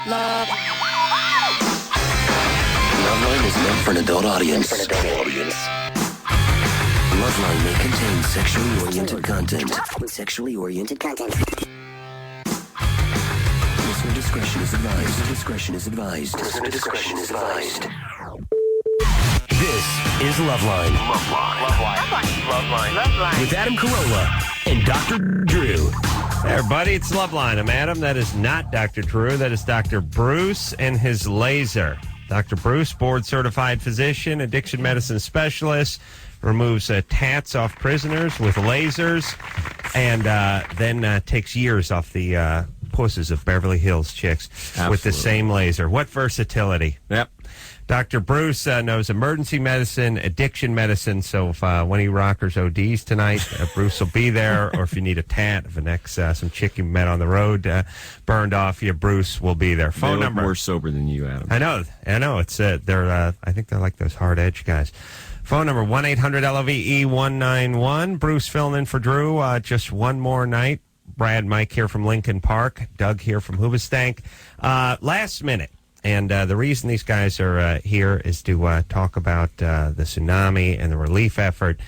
Loveline is meant for an adult audience. Loveline may contain sexually oriented content. Listener discretion is advised. This is Loveline. With Adam Carolla and Dr. Drew. Hey everybody, it's Loveline. I'm Adam. That is not Dr. Drew. That is Dr. Bruce and his laser. Dr. Bruce, board-certified physician, addiction medicine specialist, removes tats off prisoners with lasers, and then takes years off the pusses of Beverly Hills chicks with the same laser. What versatility. Yep. Dr. Bruce knows emergency medicine, addiction medicine, so if one of you rockers ODs tonight, Bruce will be there, or if you need a tat of an some chick you met on the road burned off you, Bruce will be there. Phone number. More sober than you, Adam. I know. It's they're I think they're like those hard edge guys. Phone number 1-800-LOVE-191. Bruce filling in for Drew just one more night. Brad, Mike here from Lincoln Park. Doug here from Hoobastank. Last minute. And the reason these guys are here is to talk about the tsunami and the relief effort.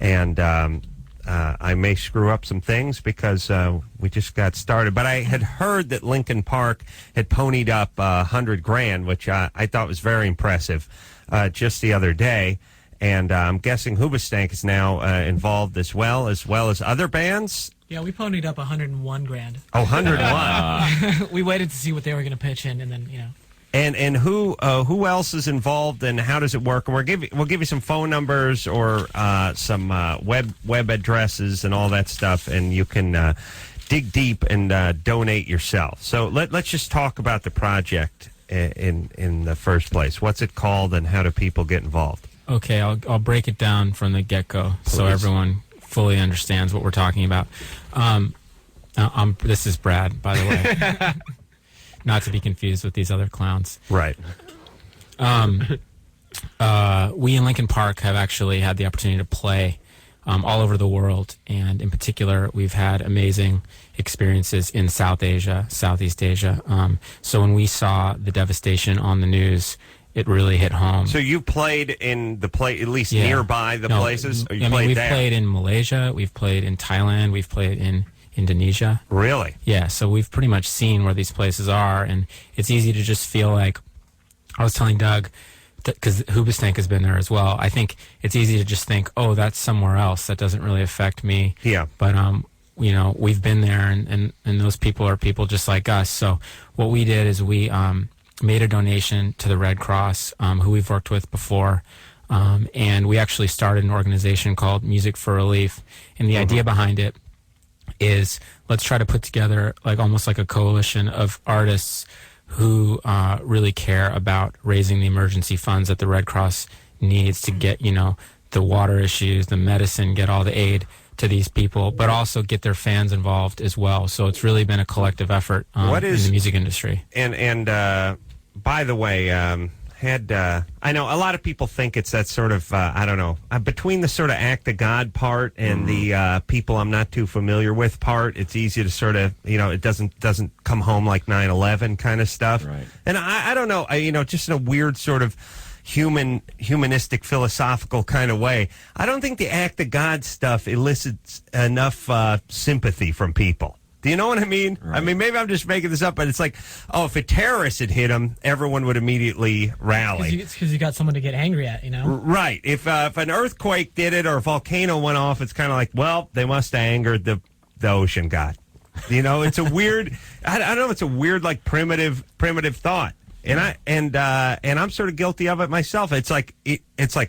And I may screw up some things because we just got started. But I had heard that Lincoln Park had ponied up $100,000, which I thought was very impressive just the other day. And I'm guessing Hoobastank is now involved as well as other bands. Yeah, we ponied up $101,000. Oh, 101. We waited to see what they were going to pitch in, and then, you know. And who else is involved, and how does it work? And we'll give you some phone numbers or some web addresses and all that stuff, and you can dig deep and donate yourself. So let's just talk about the project in the first place. What's it called, and how do people get involved? Okay, I'll break it down from the get-go so everyone fully understands what we're talking about. This is Brad, by the way. Not to be confused with these other clowns. Right. We in Lincoln Park have actually had the opportunity to play all over the world, and in particular, we've had amazing experiences in South Asia, Southeast Asia. So when we saw the devastation on the news, it really hit home. So you played in the at least nearby the places? Or we've played in Malaysia, we've played in Thailand, we've played in Indonesia. Really? Yeah, so we've pretty much seen where these places are, and it's easy to just feel like, I was telling Doug, because Hoobastank has been there as well, I think it's easy to just think, oh, that's somewhere else, that doesn't really affect me. Yeah. But, you know, we've been there, and those people are people just like us. So what we did is we made a donation to the Red Cross, who we've worked with before, and we actually started an organization called Music for Relief, and the idea behind it is let's try to put together almost like a coalition of artists who really care about raising the emergency funds that the Red Cross needs to get, you know, the water issues, the medicine, get all the aid to these people, but also get their fans involved as well. So it's really been a collective effort in the music industry. And by the way, I know a lot of people think it's that sort of, I don't know, between the sort of act of God part and the people I'm not too familiar with part, it's easy to sort of, you know, it doesn't come home like 9/11 kind of stuff. Right. And I don't know, just in a weird sort of humanistic, philosophical kind of way, I don't think the act of God stuff elicits enough sympathy from people. Do you know what I mean? Right. I mean, maybe I'm just making this up, but it's like, oh, if a terrorist had hit him, everyone would immediately rally. It's because you got someone to get angry at, you know? Right. If an earthquake did it or a volcano went off, it's kind of like, well, they must have angered the ocean god. You know, it's a weird, I don't know, it's a weird, like, primitive thought. And I'm sort of guilty of it myself. It's like,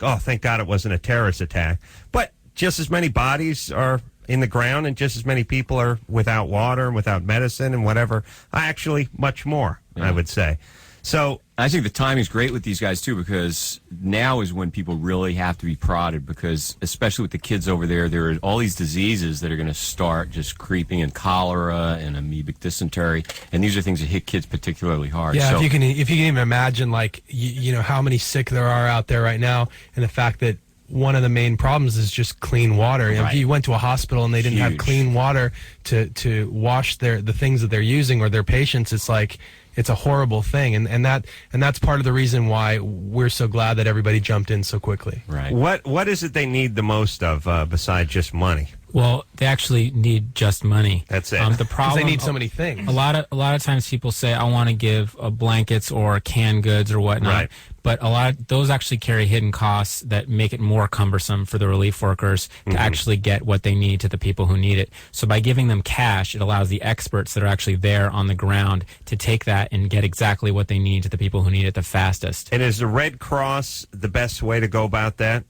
oh, thank God it wasn't a terrorist attack. But just as many bodies are in the ground, and just as many people are without water and without medicine and whatever. Actually, much more, I would say. So I think the timing is great with these guys, too, because now is when people really have to be prodded, because especially with the kids over there are all these diseases that are going to start just creeping, and cholera and amoebic dysentery, and these are things that hit kids particularly hard. Yeah, so, if you can even imagine, like, you know, how many sick there are out there right now, and the fact that one of the main problems is just clean water. Right. If you went to a hospital and they didn't have clean water to wash the things that they're using or their patients, it's like, it's a horrible thing, and that's part of the reason why we're so glad that everybody jumped in so quickly. Right. What is it they need the most of besides just money? Well, they actually need just money. That's it. The 'Cause problem, they need so many things. A lot of times people say, I want to give blankets or canned goods or whatnot. Right. But a lot of those actually carry hidden costs that make it more cumbersome for the relief workers to actually get what they need to the people who need it. So by giving them cash, it allows the experts that are actually there on the ground to take that and get exactly what they need to the people who need it the fastest. And is the Red Cross the best way to go about that?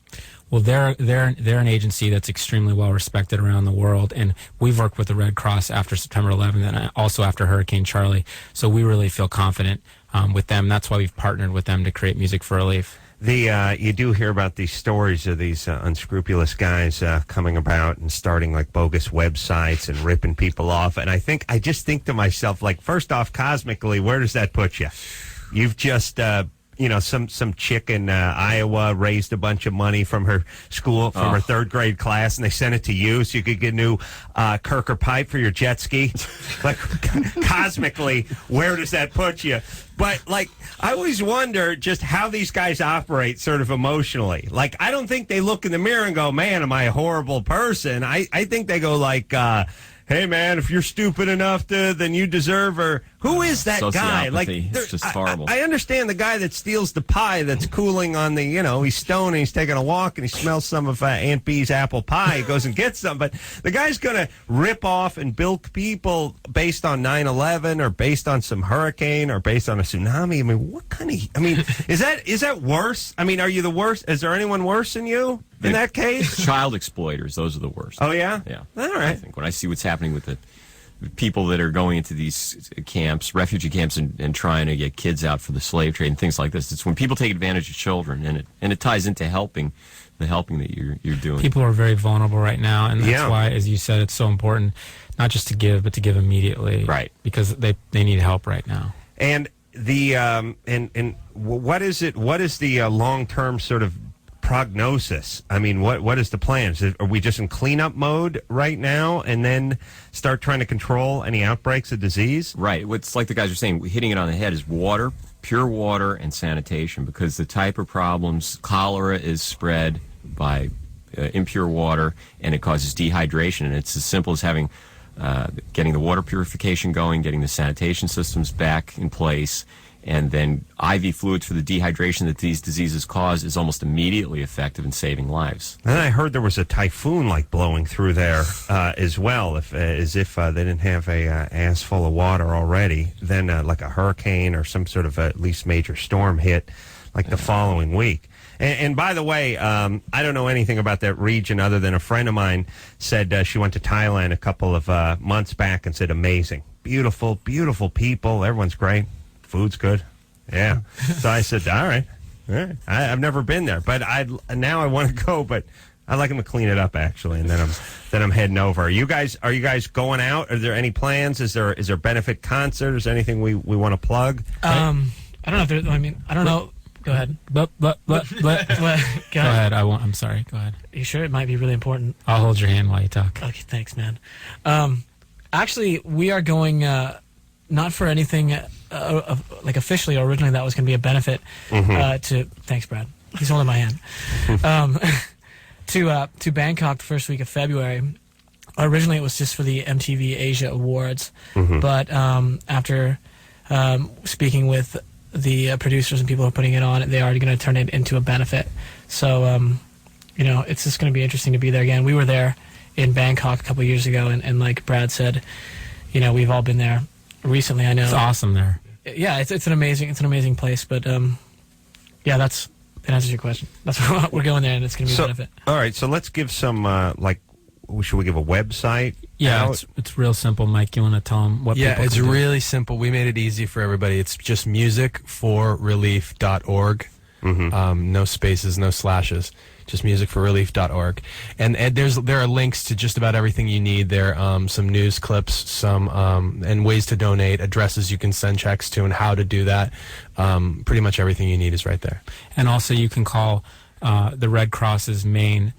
Well, they're an agency that's extremely well respected around the world, and we've worked with the Red Cross after September 11th and also after Hurricane Charlie. So we really feel confident with them. That's why we've partnered with them to create Music for Relief. You do hear about these stories of these unscrupulous guys coming about and starting like bogus websites and ripping people off. And I just think to myself, like, first off, cosmically, where does that put you? You've just some chick in Iowa raised a bunch of money from her school, from her third grade class, and they sent it to you so you could get a new Kirker pipe for your jet ski. Like, cosmically, where does that put you? But, like, I always wonder just how these guys operate sort of emotionally. Like, I don't think they look in the mirror and go, man, am I a horrible person? I think they go like, hey, man, if you're stupid enough to, then you deserve her. Who is that guy? Like, it's just horrible. I understand the guy that steals the pie that's cooling on the, he's stoned and he's taking a walk and he smells some of Aunt Bee's apple pie. He goes and gets some. But the guy's going to rip off and bilk people based on 9/11 or based on some hurricane or based on a tsunami. I mean, what kind of, is that worse? I mean, are you the worst? Is there anyone worse than you in that case? Child exploiters, those are the worst. Oh, yeah? Yeah. All right. I think when I see what's happening with the people that are going into these camps, refugee camps, and trying to get kids out for the slave trade and things like this, it's when people take advantage of children, and it ties into helping that you're doing. People are very vulnerable right now, and that's why, as you said, it's so important not just to give, but to give immediately. Right. Because they need help right now. And the and what is it? What is the long-term sort of prognosis? I mean, what is the plan? Are we just in cleanup mode right now and then start trying to control any outbreaks of disease? Right. What's like the guys are saying, hitting it on the head is water, pure water, and sanitation, because the type of problems, cholera is spread by impure water, and it causes dehydration. And it's as simple as getting the water purification going, getting the sanitation systems back in place, and then IV fluids for the dehydration that these diseases cause is almost immediately effective in saving lives. And I heard there was a typhoon like blowing through there as well, as if they didn't have a ass full of water already. Then like a hurricane or some sort of at least major storm hit like the following week. And by the way, I don't know anything about that region other than a friend of mine said she went to Thailand a couple of months back and said amazing, beautiful, beautiful people. Everyone's great. Food's good. Yeah. So I said, all right. I've never been there, but now I want to go, but I'd like them to clean it up actually, and then I'm heading over. Are you guys going out? Are there any plans? Is there benefit concerts? Anything we want to plug? I don't know if there, I don't know. Go ahead. Go Go ahead. I'm sorry. Go ahead. Are you sure? It might be really important. I'll hold your hand while you talk. Okay, thanks, man. Actually, we are going not for anything like officially or originally that was going to be a benefit to. Thanks, Brad. He's holding my hand. To Bangkok the first week of February. Originally, it was just for the MTV Asia Awards, but after speaking with the producers and people who are putting it on, they are going to turn it into a benefit. So, it's just going to be interesting to be there again. We were there in Bangkok a couple of years ago, and like Brad said, we've all been there recently. I know it's awesome there. Yeah, it's an amazing place. But that answers your question. That's what we're going there, and it's going to be a benefit. All right, so let's give some should we give a website? Yeah, it's real simple, Mike. You want to tell them what people can do? Yeah, it's really simple. We made it easy for everybody. It's just musicforrelief.org. No spaces, no slashes. Just musicforrelief.org. And there are links to just about everything you need there. Some news clips, and ways to donate, addresses you can send checks to, and how to do that. Pretty much everything you need is right there. And also you can call the Red Cross's main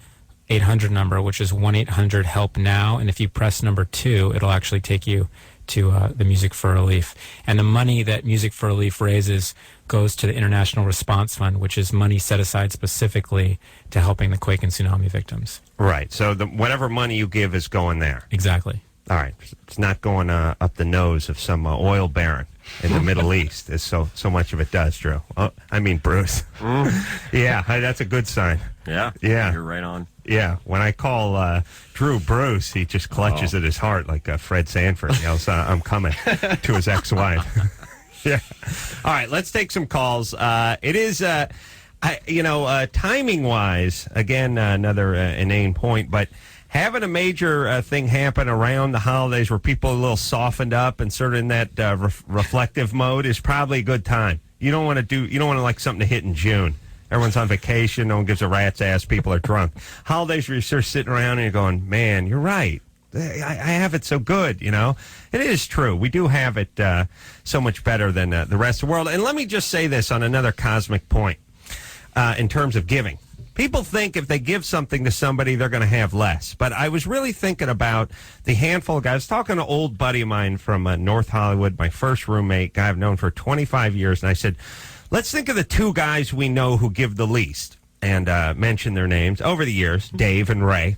800 number, which is 1-800-HELP-NOW, and if you press number 2, it'll actually take you to the Music for Relief. And the money that Music for Relief raises goes to the International Response Fund, which is money set aside specifically to helping the quake and tsunami victims. Right. So whatever money you give is going there. Exactly. All right. It's not going up the nose of some oil baron in the Middle East, as so much of it does, Drew. I mean, Bruce. Yeah, that's a good sign. Yeah. Yeah. You're right on. Yeah. When I call Drew Bruce, he just clutches at his heart like Fred Sanford yells, I'm coming, to his ex-wife. Yeah. All right, let's take some calls. It is, timing-wise, again, another inane point, but having a major thing happen around the holidays where people are a little softened up and sort of in that reflective mode is probably a good time. You don't want to like something to hit in June. Everyone's on vacation. No one gives a rat's ass. People are drunk. Holidays where you're sort of sitting around and you're going, man, you're right. I have it so good, It is true. We do have it so much better than the rest of the world. And let me just say this on another cosmic point in terms of giving. People think if they give something to somebody, they're going to have less. But I was really thinking about the handful of guys. I was talking to an old buddy of mine from North Hollywood, my first roommate, guy I've known for 25 years. And I said, let's think of the two guys we know who give the least. And mention their names over the years, Dave and Ray.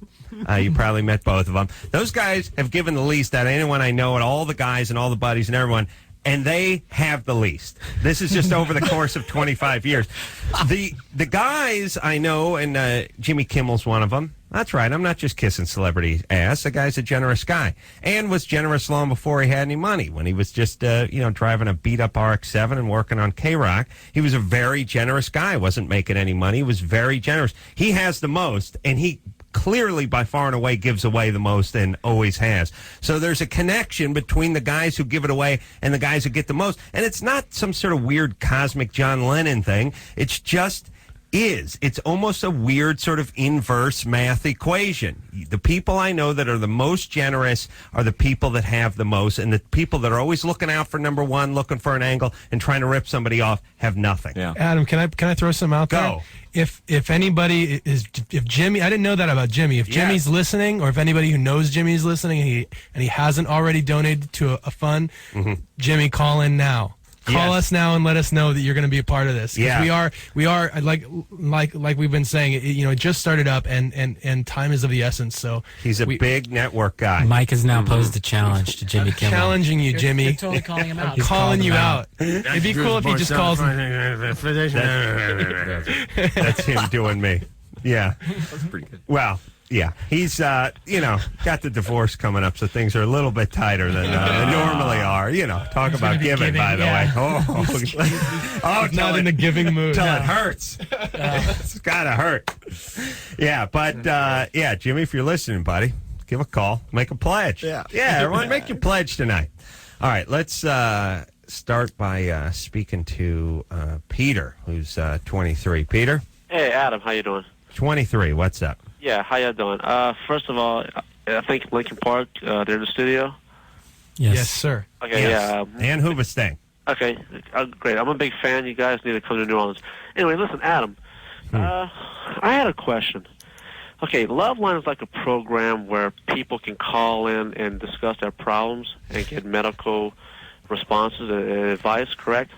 You probably met both of them. Those guys have given the least out of anyone I know, and all the guys and all the buddies and everyone. And they have the least. This is just over the course of 25 years. The guys I know, and Jimmy Kimmel's one of them. That's right. I'm not just kissing celebrity ass. The guy's a generous guy, and was generous long before he had any money. When he was just, driving a beat-up RX-7 and working on K-Rock, he was a very generous guy. Wasn't making any money. He was very generous. He has the most, and he clearly by far and away gives away the most and always has. So there's a connection between the guys who give it away and the guys who get the most. And it's not some sort of weird cosmic John Lennon thing. It's just is. It's almost a weird sort of inverse math equation. The people I know that are the most generous are the people that have the most, and the people that are always looking out for number one, looking for an angle, and trying to rip somebody off have nothing. Yeah. Adam, can I throw some out there? Go. If anybody is, if Jimmy, I didn't know that about Jimmy. If Jimmy's listening, or if anybody who knows Jimmy's listening and he hasn't already donated to a fund, Jimmy, call in now. Call us now and let us know that you're going to be a part of this. Yeah. We are like we've been saying, it just started up and time is of the essence. So he's a big network guy. Mike has now posed a challenge to Jimmy Kimmel. Challenging you, Jimmy. You're totally calling him out. He's calling you out. It'd be cool if he just calls. That's him doing me. Yeah. That's pretty good. Well, yeah, he's, got the divorce coming up, so things are a little bit tighter than they normally are. Talk about giving, by the way. Oh, Not in the giving mood. Till it hurts. It's got to hurt. Yeah, but, Jimmy, if you're listening, buddy, give a call. Make a pledge. Yeah, everyone, make your pledge tonight. All right, let's start by speaking to Peter, who's 23. Peter? Hey, Adam, how you doing? 23, what's up? Yeah, how you doing? First of all, I think Lincoln Park, they're in the studio. Yes, sir. Okay, Yes. And Hooverstang. Okay, great. I'm a big fan. You guys need to come to New Orleans. Anyway, listen, Adam, I had a question. Okay, Loveline is like a program where people can call in and discuss their problems and get medical responses and advice, correct?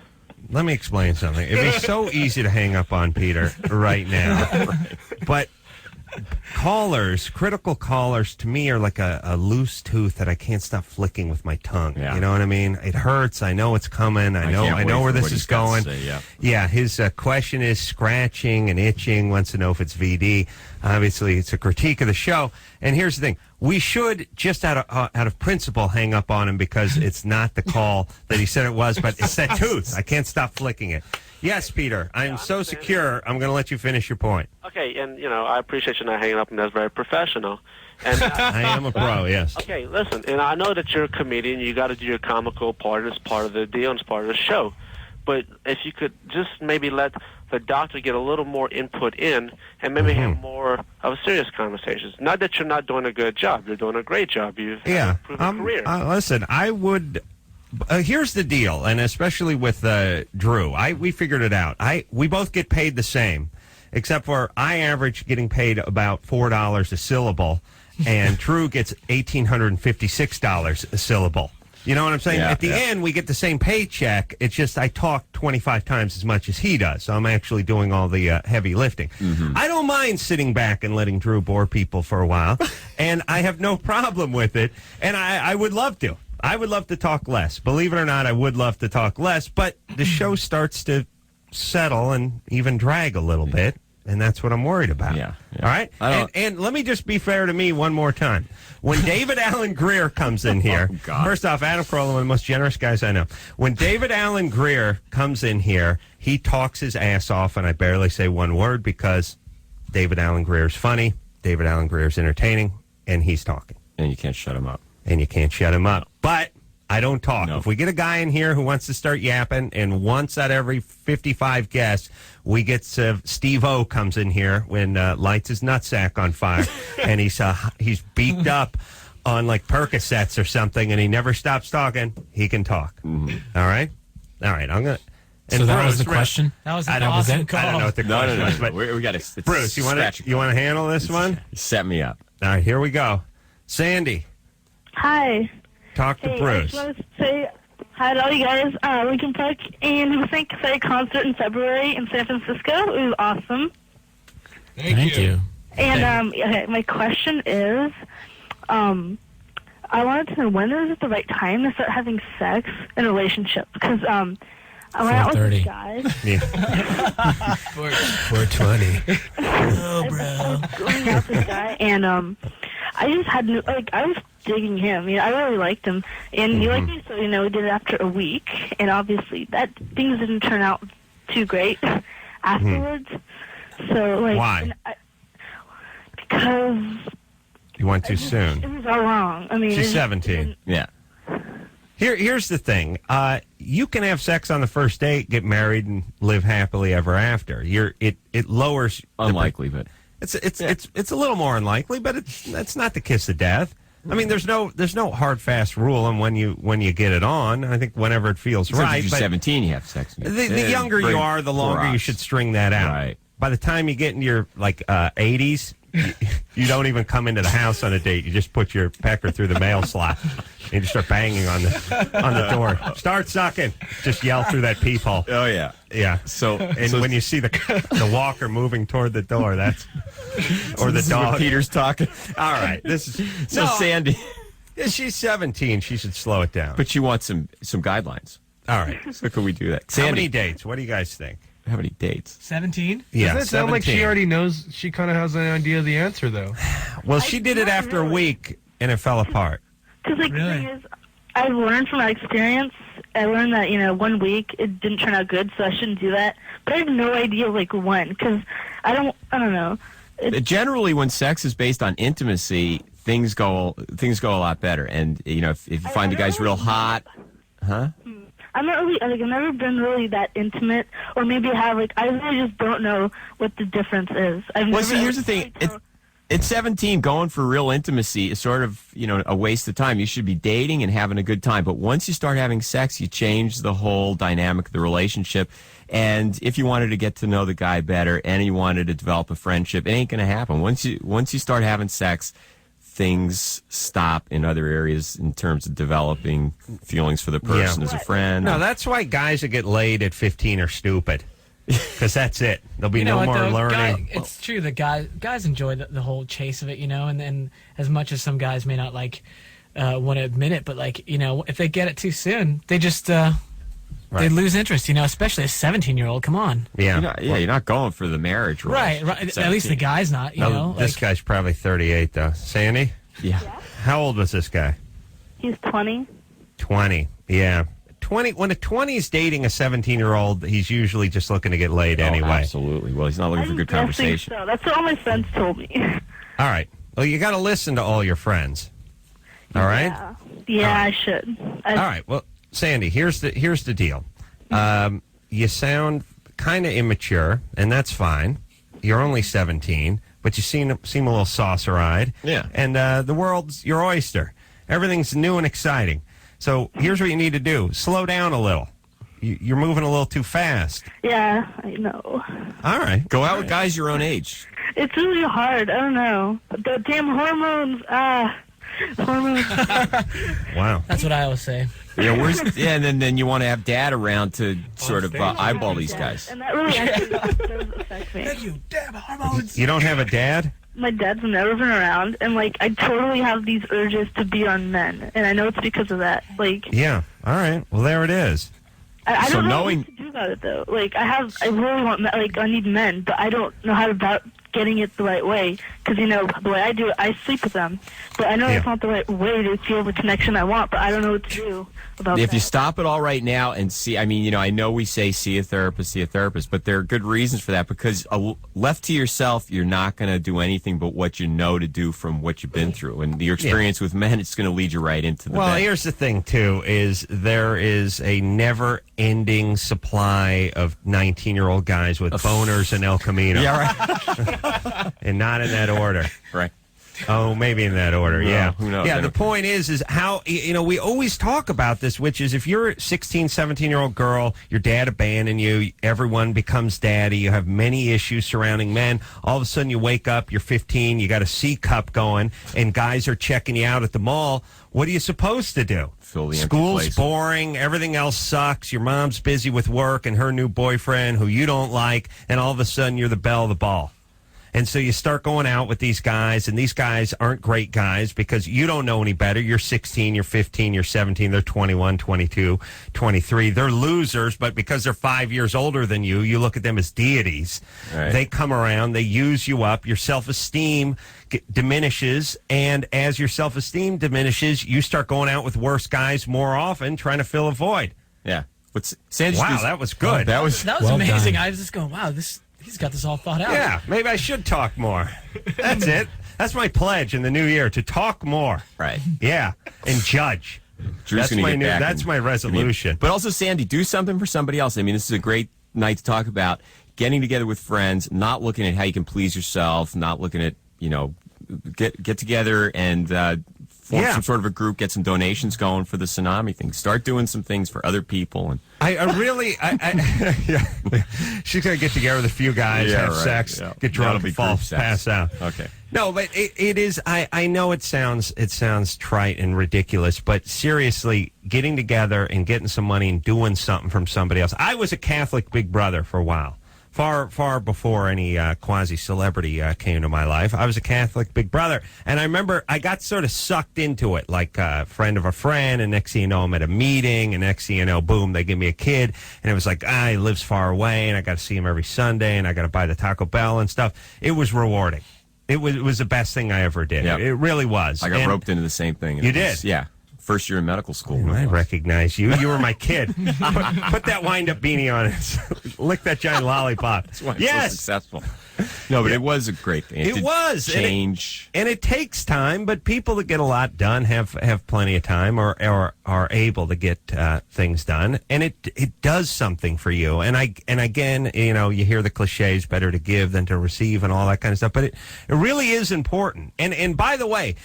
Let me explain something. It'd be so easy to hang up on Peter right now. But critical callers, to me, are like a loose tooth that I can't stop flicking with my tongue. Yeah. You know what I mean? It hurts. I know it's coming. I know where this is going. Yeah, his question is scratching and itching, wants to know if it's VD. Obviously, it's a critique of the show. And here's the thing. We should, just out of principle, hang up on him because it's not the call that he said it was, but it's that tooth. I can't stop flicking it. Yes, Peter, I'm so secure, I'm going to let you finish your point. Okay, and, I appreciate you not hanging up, and that's very professional. And I am a pro, yes. Okay, listen, and I know that you're a comedian, you got to do your comical part, it's part of the deal, and it's part of the show. But if you could just maybe let the doctor get a little more input in and maybe have more of serious conversations. Not that you're not doing a good job. You're doing a great job. You've had a proven career. Listen, I would... here's the deal, and especially with Drew, we figured it out. We both get paid the same, except for I average getting paid about $4 a syllable, and Drew gets $1,856 a syllable. You know what I'm saying? Yeah, At the end, we get the same paycheck. It's just I talk 25 times as much as he does. So I'm actually doing all the heavy lifting. I don't mind sitting back and letting Drew bore people for a while, and I have no problem with it. And I would love to. I would love to talk less. Believe it or not, I would love to talk less. But the show starts to settle and even drag a little bit. And that's what I'm worried about. Yeah. All right? And let me just be fair to me one more time. When David Allen Greer comes in here, first off, Adam Carolla, one of the most generous guys I know. When David Allen Greer comes in here, he talks his ass off, and I barely say one word because David Allen Greer's funny, David Allen Greer's entertaining, and he's talking. And you can't shut him up. And you can't shut him up. But I don't talk. No. If we get a guy in here who wants to start yapping, and once out of every 55 guests, we get Steve O comes in here when lights his nutsack on fire, and he's beaked up on like Percocets or something, and he never stops talking. He can talk. All right. I'm gonna. So that was the question. That was I an don't, awesome call. I don't know what the question was, but We got to. Bruce, you want to handle this one? Set me up. All right, here we go. Sandy, Hi. talk to Hey, I Bruce. just wanted to say hi to all you guys. Lincoln Park and Hussein Kasai concert in February in San Francisco. It was awesome. Thank you. And okay, my question is, I wanted to know when is it the right time to start having sex in a relationship? Because I went out with this 4:30. guy. Yeah. 420. I was going out with this guy, and I just had I was digging him. You know, I really liked him, and he liked me. So we did it after a week, and obviously things didn't turn out too great afterwards. So Why? Because You went too soon. it was all wrong. I mean, She's 17. Yeah. Here's the thing. You can have sex on the first date, get married, and live happily ever after. It lowers Unlikely, but it's a little more unlikely, but it's not the kiss of death. I mean, there's no hard fast rule on when you get it on. I think whenever it feels except right. if you're but 17, you have sex. the younger you are, the longer you should string that out. Right. By the time you get into your 80s, you don't even come into the house on a date. You just put your pecker through the mail slot and you just start banging on the door. Start sucking. Just yell through that peephole. Oh yeah. Yeah. So When you see the walker moving toward the door, or the this is dog. where Peter's talking. All right. This is So Sandy, Yeah, she's 17. She should slow it down. but you want some guidelines. All right. So can we do that? How many Sandy, dates? What do you guys think? how many dates? 17? Yeah, Doesn't it sound like 17. she already knows? She kind of has an idea of the answer, though. Well, she did it after a week, and it fell apart. Because the Really? thing is, I've learned from my experience. I learned that 1 week it didn't turn out good, so I shouldn't do that. But I have no idea when, because I don't know. Generally, when sex is based on intimacy, things go a lot better. And if you find the guy's real hot, huh? I'm not really I've never been really that intimate, or maybe I have I really just don't know what the difference is. Well, see, here's the thing. At 17, going for real intimacy is sort of, a waste of time. You should be dating and having a good time. But once you start having sex, you change the whole dynamic of the relationship. And if you wanted to get to know the guy better and you wanted to develop a friendship, it ain't going to happen. Once you start having sex, things stop in other areas in terms of developing feelings for the person as a friend. No, that's why guys that get laid at 15 are stupid. Because that's it. There'll be no more learning. It's true that guys enjoy the whole chase of it, and then as much as some guys may not want to admit it, but if they get it too soon, they just they lose interest, especially a 17-year-old. Come on. Yeah. You're not going for the marriage. Right. At least the guy's not, This guy's probably 38, though. Sandy? Yeah. How old was this guy? He's 20. 20. Yeah. 20. When a 20 is dating a 17-year-old, he's usually just looking to get laid anyway. Absolutely. Well, he's not looking for good conversation. So. That's what all my friends told me. All right. Well, you got to listen to all your friends. All right? Yeah, I should. All right. Well, Sandy, here's the deal. You sound kind of immature, and that's fine. You're only 17, but you seem a little saucer-eyed. Yeah. And the world's your oyster. Everything's new and exciting. So here's what you need to do. Slow down a little. You're moving a little too fast. Yeah, I know. All right. Go out with guys your own age. It's really hard. I don't know. The damn hormones. Hormones. Wow. That's what I always say. And then you want to have Dad around to sort of eyeball these guys. And that really actually does affect me. You damn hormones. You don't have a dad? My dad's never been around, and like I totally have these urges to be on men, and I know it's because of that. Like, Yeah. All right. Well, there it is. I So don't know knowing- what to do about it though. Like, I really want, like, I need men, but I don't know how to about getting it the right way. Because the way I do it, I sleep with them, but I know Yeah. it's not the right way to feel the connection I want. But I don't know what to do about If that. you stop it all right now and see, I mean, I know we say see a therapist, but there are good reasons for that because left to yourself, you're not going to do anything but what you know to do from what you've been through. And your experience with men, it's going to lead you right into the Well, bed. here's the thing, too, is there is a never-ending supply of 19-year-old guys with boners and El Camino. Yeah, right. And not in that order. Right. Oh, maybe in that order, No, yeah. who knows? Yeah, I the don't- point is how, we always talk about this, which is if you're a 16, 17-year-old girl, your dad abandoned you, everyone becomes daddy, you have many issues surrounding men, all of a sudden you wake up, you're 15, you got a C cup going, and guys are checking you out at the mall, what are you supposed to do? Fill the empty School's place. boring, everything else sucks, your mom's busy with work and her new boyfriend who you don't like, and all of a sudden you're the belle of the ball. And so you start going out with these guys, and these guys aren't great guys because you don't know any better. You're 16, you're 15, you're 17, they're 21, 22, 23. They're losers, but because they're 5 years older than you, you look at them as deities. Right. They come around, they use you up, your self-esteem diminishes, and as your self-esteem diminishes, you start going out with worse guys more often, trying to fill a void. Yeah. Sandy Wow, that was good. That was That was Well amazing. done. I was just going, wow, he's got this all thought out. Yeah, maybe I should talk more. That's it. That's my pledge in the new year, to talk more. right. Yeah, and judge. Drew's That's gonna my get new. back That's and my give me- resolution. But also, Sandy, do something for somebody else. I mean, this is a great night to talk about getting together with friends, not looking at how you can please yourself, not looking at get together and form Yeah. some sort of a group, get some donations going for the tsunami thing. Start doing some things for other people. And I really, yeah. She's gonna get together with a few guys, Yeah, have right, sex, yeah. get drunk, That'll be fall, group sex. pass out. Okay. No, but it is. I know it sounds trite and ridiculous, but seriously, getting together and getting some money and doing something from somebody else. I was a Catholic Big Brother for a while. Far before any quasi-celebrity came to my life. I was a Catholic Big Brother. And I remember I got sort of sucked into it, like a friend of a friend, and next thing you know, I'm at a meeting, and next thing you know, boom, they give me a kid. And it was like, he lives far away, and I got to see him every Sunday, and I got to buy the Taco Bell and stuff. It was rewarding. It was the best thing I ever did. Yeah. It really was. I got And roped into the same thing. You did? Yeah. First year in medical school. I recognize you. You were my kid. Put that wind-up beanie on and lick that giant lollipop. That's why I'm Yes! so successful. No, but it was a great thing. It did was. And change. And it takes time, but people that get a lot done have plenty of time or are able to get things done, and it does something for you. And again, you hear the cliches, better to give than to receive and all that kind of stuff, but it really is important. And by the way,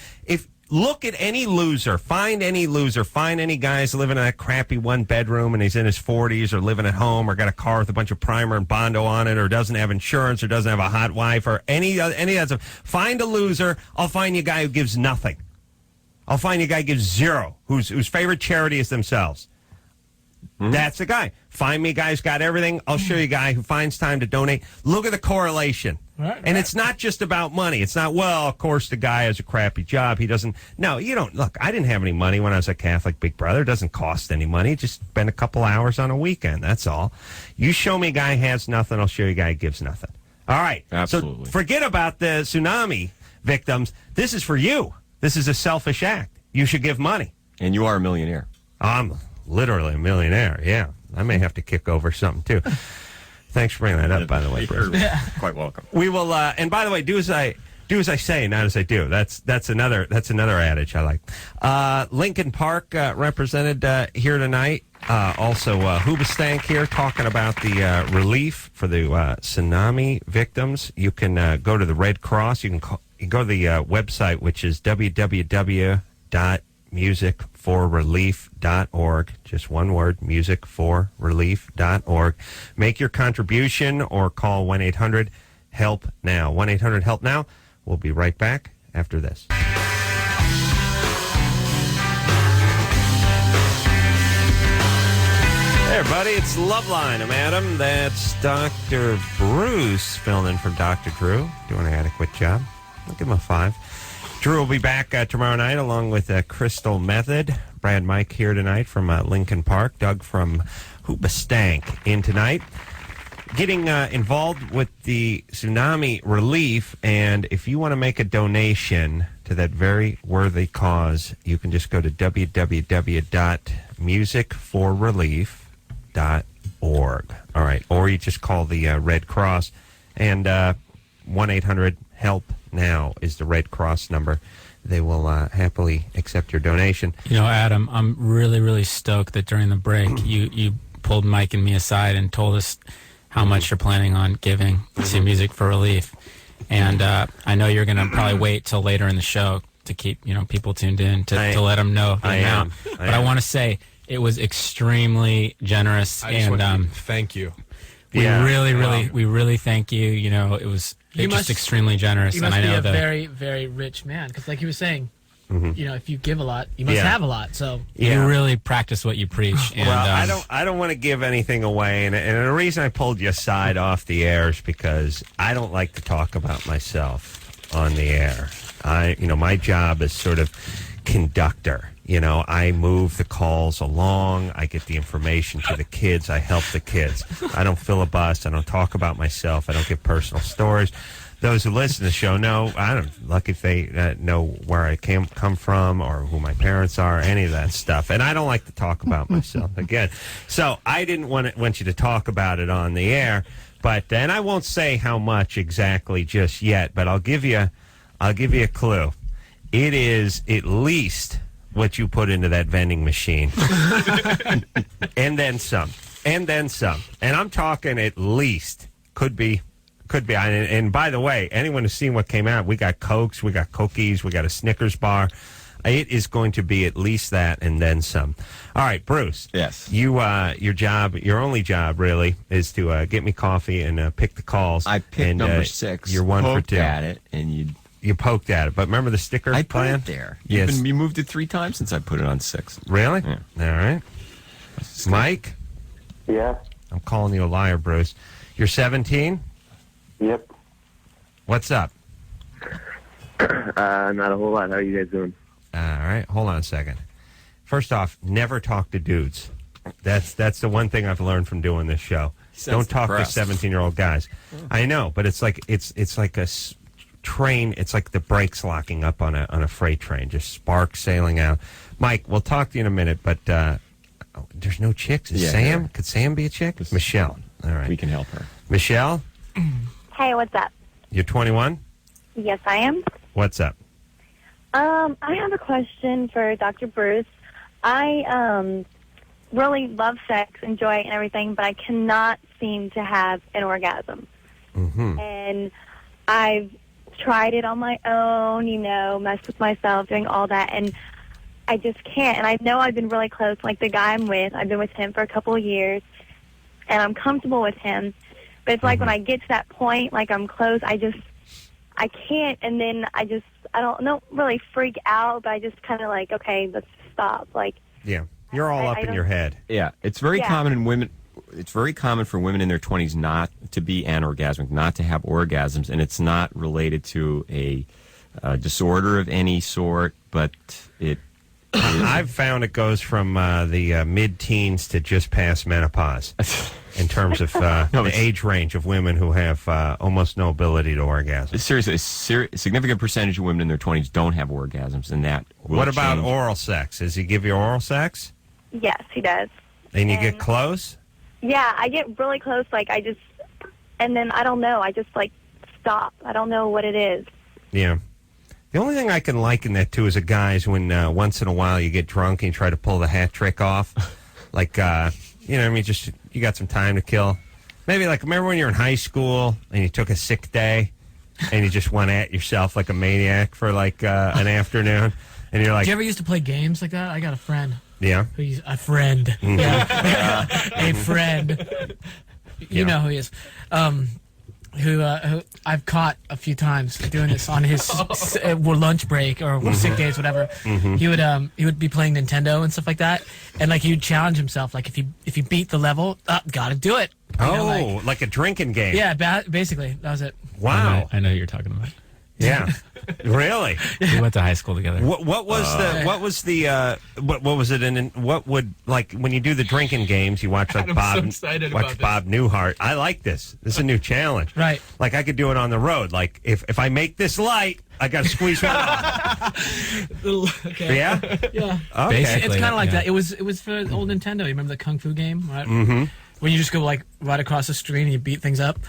look at any loser, find any guys living in that crappy one-bedroom and he's in his 40s or living at home or got a car with a bunch of primer and Bondo on it or doesn't have insurance or doesn't have a hot wife or any of that stuff. Find a loser. I'll find you a guy who gives nothing. I'll find you a guy who gives zero, whose favorite charity is themselves. That's the guy. Find me a guy who's got everything. I'll show you a guy who finds time to donate. Look at the correlation. And it's not just about money. It's not, well, of course, the guy has a crappy job. He doesn't. No, you don't. Look, I didn't have any money when I was a Catholic Big Brother. It doesn't cost any money. Just spend a couple hours on a weekend. That's all. You show me a guy who has nothing, I'll show you a guy who gives nothing. All right. Absolutely. So forget about the tsunami victims. This is for you. This is a selfish act. You should give money. And you are a millionaire. I'm literally a millionaire. Yeah. I may have to kick over something, too. Thanks for bringing that up, by the way, Bruce. You're quite welcome. We will, and by the way, do as I say, not as I do. That's another adage I like. Lincoln Park represented here tonight. Also, Hoobastank here talking about the relief for the tsunami victims. You can go to the Red Cross. You can go to the website, which is www.musicforrelief.org. Just one word, musicforrelief.org. Make your contribution or call 1-800-HELP-NOW. 1-800-HELP-NOW. We'll be right back after this. Hey, everybody, it's Loveline. I'm Adam. That's Dr. Bruce filling in for Dr. Drew. Doing an adequate job. I'll give him a 5. Drew will be back tomorrow night along with Crystal Method. Brad Mike here tonight from Lincoln Park. Doug from Hoobastank in tonight. Getting involved with the tsunami relief, and if you want to make a donation to that very worthy cause, you can just go to www.musicforrelief.org. All right, or you just call the Red Cross, and 1-800-HELP-NOW is the Red Cross number. They will happily accept your donation. You know, Adam, I'm really, really stoked that during the break you pulled Mike and me aside and told us how much you're planning on giving to Music for Relief. And I know you're going to probably wait till later in the show to keep people tuned in to let them know the amount. But I want to say it was extremely generous. Thank you. We really thank you. You know, it was just extremely generous. You must be a very, very rich man, because like he was saying, if you give a lot, you must have a lot. So you really practice what you preach. And, well, I don't want to give anything away, and the reason I pulled you aside off the air is because I don't like to talk about myself on the air. My job is sort of conductor. I move the calls along. I get the information to the kids. I help the kids. I don't filibust. I don't talk about myself. I don't give personal stories. Those who listen to the show know, lucky if they know where I come from or who my parents are, any of that stuff. And I don't like to talk about myself again. So I didn't want you to talk about it on the air, and I won't say how much exactly just yet, but I'll give you a clue. It is at least what you put into that vending machine. And then some. And I'm talking at least. Could be. And by the way, anyone who's seen what came out, we got Cokes, we got cookies, we got a Snickers bar. It is going to be at least that and then some. All right, Bruce. Yes. Your only job, really, is to get me coffee and pick the calls. I picked number 6. You're 1 for 2. At it, and you poked at it. But remember the sticker I plan? put it there. Yes. You moved it 3 times since I put it on 6. Really? Yeah. All right. Mike? Yeah. I'm calling you a liar, Bruce. You're 17? Yep. What's up? Not a whole lot. How are you guys doing? All right. Hold on a second. First off, never talk to dudes. That's the one thing I've learned from doing this show. Don't talk depressed. to 17-year-old guys. I know, but it's like a train. It's like the brakes locking up on a freight train. Just sparks sailing out. Mike, we'll talk to you in a minute, but there's no chicks. Is Sam? Could Sam be a chick? Michelle. All right. We can help her. Michelle? Hey, what's up? You're 21? Yes, I am. What's up? I have a question for Dr. Bruce. I really love sex, enjoy it and everything, but I cannot seem to have an orgasm. And I've tried it on my own, messed with myself, doing all that, and I just can't. And I know I've been really close. Like the guy I'm with, I've been with him for a couple of years, and I'm comfortable with him. But it's like when I get to that point, like I'm close, I can't, and then I don't really freak out, but I just kind of like, okay, let's stop. Like, yeah, you're all up in your head. Yeah, it's very common in women. It's very common for women in their 20s not to be anorgasmic, not to have orgasms, and it's not related to a disorder of any sort, but it. I've found it goes from the mid-teens to just past menopause in terms of the age range of women who have almost no ability to orgasm. Seriously, a significant percentage of women in their 20s don't have orgasms, and that will What about change. oral sex? Does he give you oral sex? yes, he does. And you get close? Yeah, I get really close. Like and then I don't know. I just like stop. I don't know what it is. Yeah. The only thing I can liken that to is a guy's when once in a while you get drunk and you try to pull the hat trick off. Like, just you got some time to kill. Maybe like, remember when you were in high school and you took a sick day and you just went at yourself like a maniac for like an afternoon? And you're like... Did you ever used to play games like that? I got a friend. Yeah? A friend. Yeah. A friend. You know who he is. who I've caught a few times doing this on his lunch break or sick days, whatever. He would be playing Nintendo and stuff like that, and like he would challenge himself, like if you beat the level, gotta do it. You know, like a drinking game. Yeah, basically that was it. Wow. I know who you're talking about. Yeah. Really? We went to high school together. What was it in what would, like, when you do the drinking games, you watch like Bob Newhart. I like this. This is a new challenge. Right. Like I could do it on the road. Like if I make this light, I got to squeeze one off. Okay. Yeah? Yeah. Okay. It's kind of like that. It was for the old Nintendo. You remember the Kung Fu game, right? Mm-hmm. When you just go like right across the street and you beat things up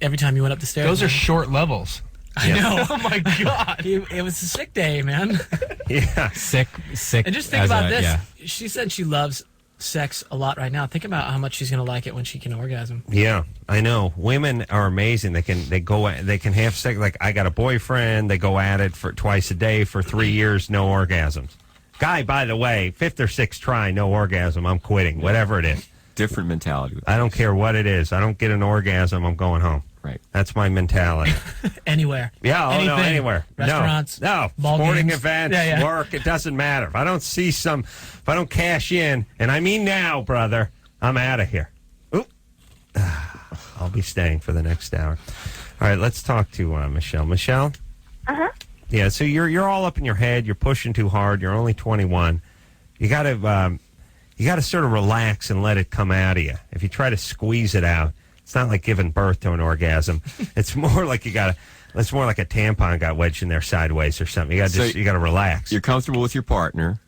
every time you went up the stairs. Those are short levels. I know. Oh my God! It was a sick day, man. Yeah, sick. And just think about this. Yeah. She said she loves sex a lot right now. Think about how much she's gonna like it when she can orgasm. Yeah, I know. Women are amazing. They can have sex. Like I got a boyfriend. They go at it for twice a day for 3 years, no orgasms. Guy, by the way, 5th or 6th try, no orgasm. I'm quitting. Whatever it is. Different mentality. I don't care what it is. I don't get an orgasm. I'm going home. Right. That's my mentality. Anywhere. Yeah, anywhere. Restaurants. No. Ball Sporting games. events, work, it doesn't matter. If I don't see if I don't cash in, and I mean now, brother, I'm out of here. Oop. I'll be staying for the next hour. All right, let's talk to Michelle. Michelle? Uh-huh. Yeah, so you're all up in your head. You're pushing too hard. You're only 21. You got to sort of relax and let it come out of you. If you try to squeeze it out, it's not like giving birth to an orgasm. It's more like it's more like a tampon got wedged in there sideways or something. You got to relax. You're comfortable with your partner.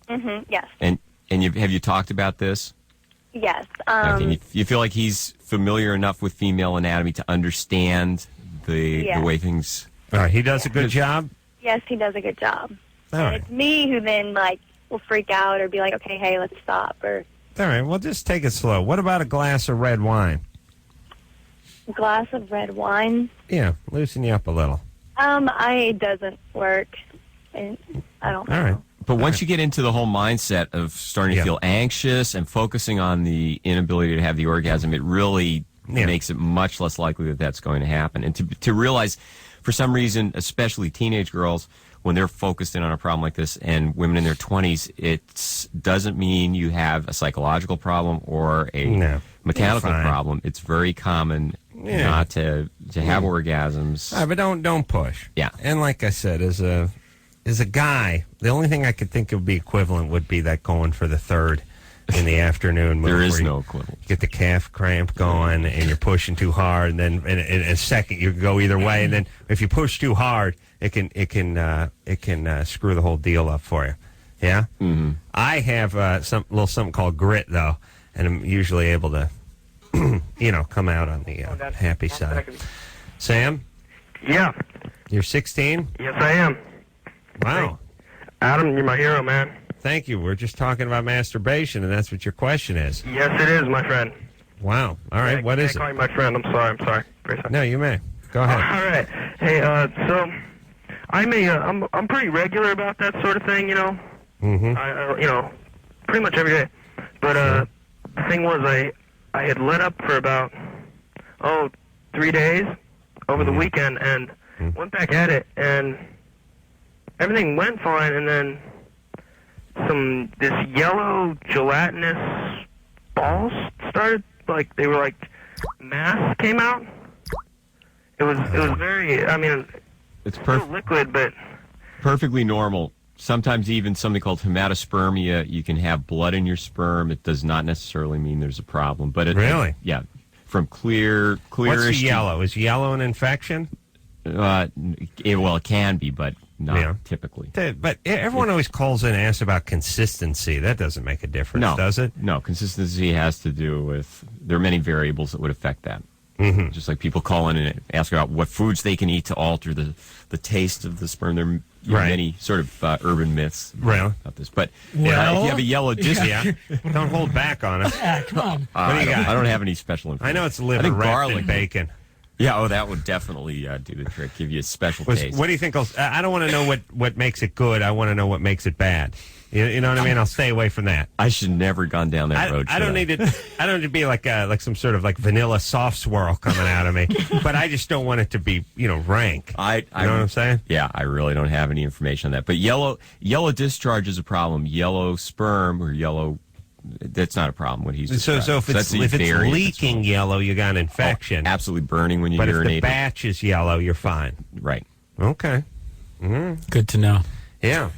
Mm-hmm. Yes. And have you talked about this? Yes. Okay. You feel like he's familiar enough with female anatomy to understand the way things. All right. He does a good job. Yes, he does a good job. All right. It's me who then will freak out or be like, okay, hey, let's stop. Or all right. Well, just take it slow. What about a glass of red wine? a glass of red wine. Yeah, loosen you up a little. It doesn't work. I don't know. All right. But once you get into the whole mindset of starting to feel anxious and focusing on the inability to have the orgasm, it really makes it much less likely that that's going to happen. And to realize, for some reason, especially teenage girls, when they're focused in on a problem like this, and women in their 20s, it doesn't mean you have a psychological problem or a mechanical problem. It's very common not to have orgasms. But don't push. Yeah. And like I said, as a guy, the only thing I could think of be equivalent would be that going for the third in the afternoon move. There is no equivalent. You get the calf cramp going, and you're pushing too hard, and then in a second you can go either way. And then if you push too hard, it can screw the whole deal up for you. Yeah. Mm-hmm. I have something called grit though, and I'm usually able to, come out on the happy side. Sam. Yeah. You're 16. Yes, I am. Wow. Adam, you're my hero, man. Thank you. We're just talking about masturbation, and that's what your question is. Yes, it is, my friend. Wow. All right. What is it? I call you my friend. I'm sorry. Very sorry. No, you may. Go ahead. All right. Hey, so I'm pretty regular about that sort of thing, Mm-hmm. I pretty much every day. But the thing was, I had let up for about 3 days over the weekend, and went back at it, and everything went fine, and then this yellow gelatinous balls started, they were mass came out. It was very, it's still liquid, but perfectly normal. Sometimes even something called hematospermia, you can have blood in your sperm. It does not necessarily mean there's a problem. But really? Yeah. From clearish. What's the yellow? Is yellow an infection? It can be, but not typically. But everyone always calls in and asks about consistency. That doesn't make a difference, does it? No, consistency has to do with, there are many variables that would affect that. Mm-hmm. Just like people call in and ask about what foods they can eat to alter the taste of the sperm. There are many sort of urban myths about this. But if you have a yellow disc, don't hold back on it. Yeah, come on. What do you got? I don't have any special information. I know it's liver wrapped in bacon. Yeah, that would definitely do the trick. Give you a special taste. What do you think? I don't want to know what makes it good. I want to know what makes it bad. You know what I mean? I'll stay away from that. I should never gone down that road. I don't need it. I don't need to be like some sort of like vanilla soft swirl coming out of me. But I just don't want it to be rank. You know what I'm saying? Yeah, I really don't have any information on that. But yellow discharge is a problem. Yellow sperm or yellow. That's not a problem. What he's so if it's leaking yellow, you got an infection. Absolutely burning when you urinate. urinate. But if the batch is yellow, you're fine. Right. Okay. Good to know. Yeah.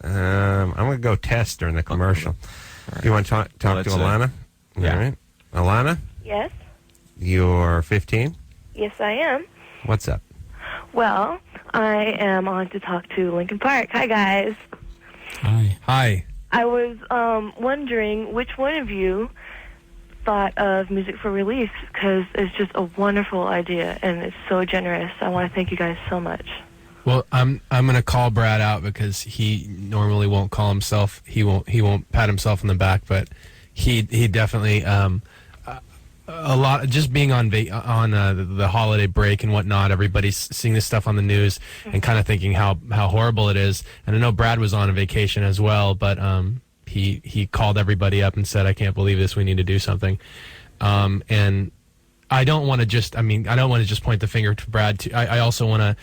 I'm going to go test during the commercial. Right. You want to talk to Alana? Yeah. All right. Alana? Yes. You're 15? Yes, I am. What's up? Well, I am on to talk to Lincoln Park. Hi, guys. Hi. I was wondering which one of you thought of Music for Relief, because it's just a wonderful idea and it's so generous. I want to thank you guys so much. Well, I'm gonna call Brad out because he normally won't call himself. He won't pat himself on the back, but he definitely a lot. Just being on the holiday break and whatnot, everybody's seeing this stuff on the news and kind of thinking how horrible it is. And I know Brad was on a vacation as well, but he called everybody up and said, "I can't believe this. We need to do something." And I don't want to just point the finger to Brad. I also want to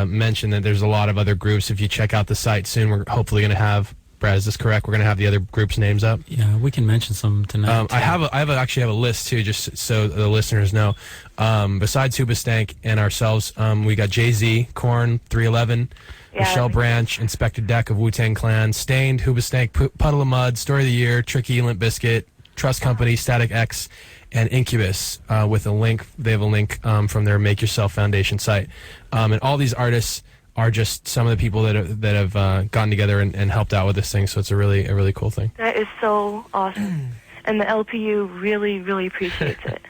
mention that there's a lot of other groups. If you check out the site soon, we're hopefully going to have, Brad, is this correct? We're going to have the other groups' names up? Yeah, we can mention some tonight. I actually have a list too, just so the listeners know. Besides Hoobastank and ourselves, we got Jay-Z, Korn, 311, Michelle Branch, Inspector Deck of Wu-Tang Clan, Stained, Hoobastank, Puddle of Mud, Story of the Year, Tricky, Limp Bizkit, Trust Company, Static X, and Incubus with a link. They have a link from their Make Yourself Foundation site. And all these artists are just some of the people that have gotten together and helped out with this thing. So it's a really cool thing. That is so awesome. And the LPU really, really appreciates it.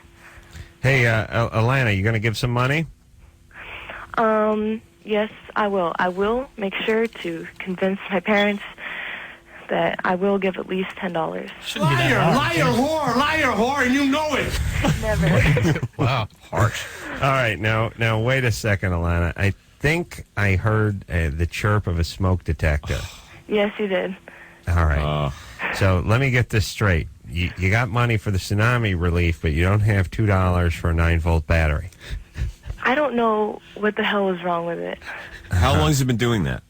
Hey, Alana, you going to give some money? Yes, I will. I will make sure to convince my parents that I will give at least $10. Liar, whore, and you know it. Never. Wow, harsh. All right, now wait a second, Alana. I think I heard the chirp of a smoke detector. Yes, you did. All right. So let me get this straight. You got money for the tsunami relief, but you don't have $2 for a 9-volt battery. I don't know what the hell is wrong with it. How long has it been doing that?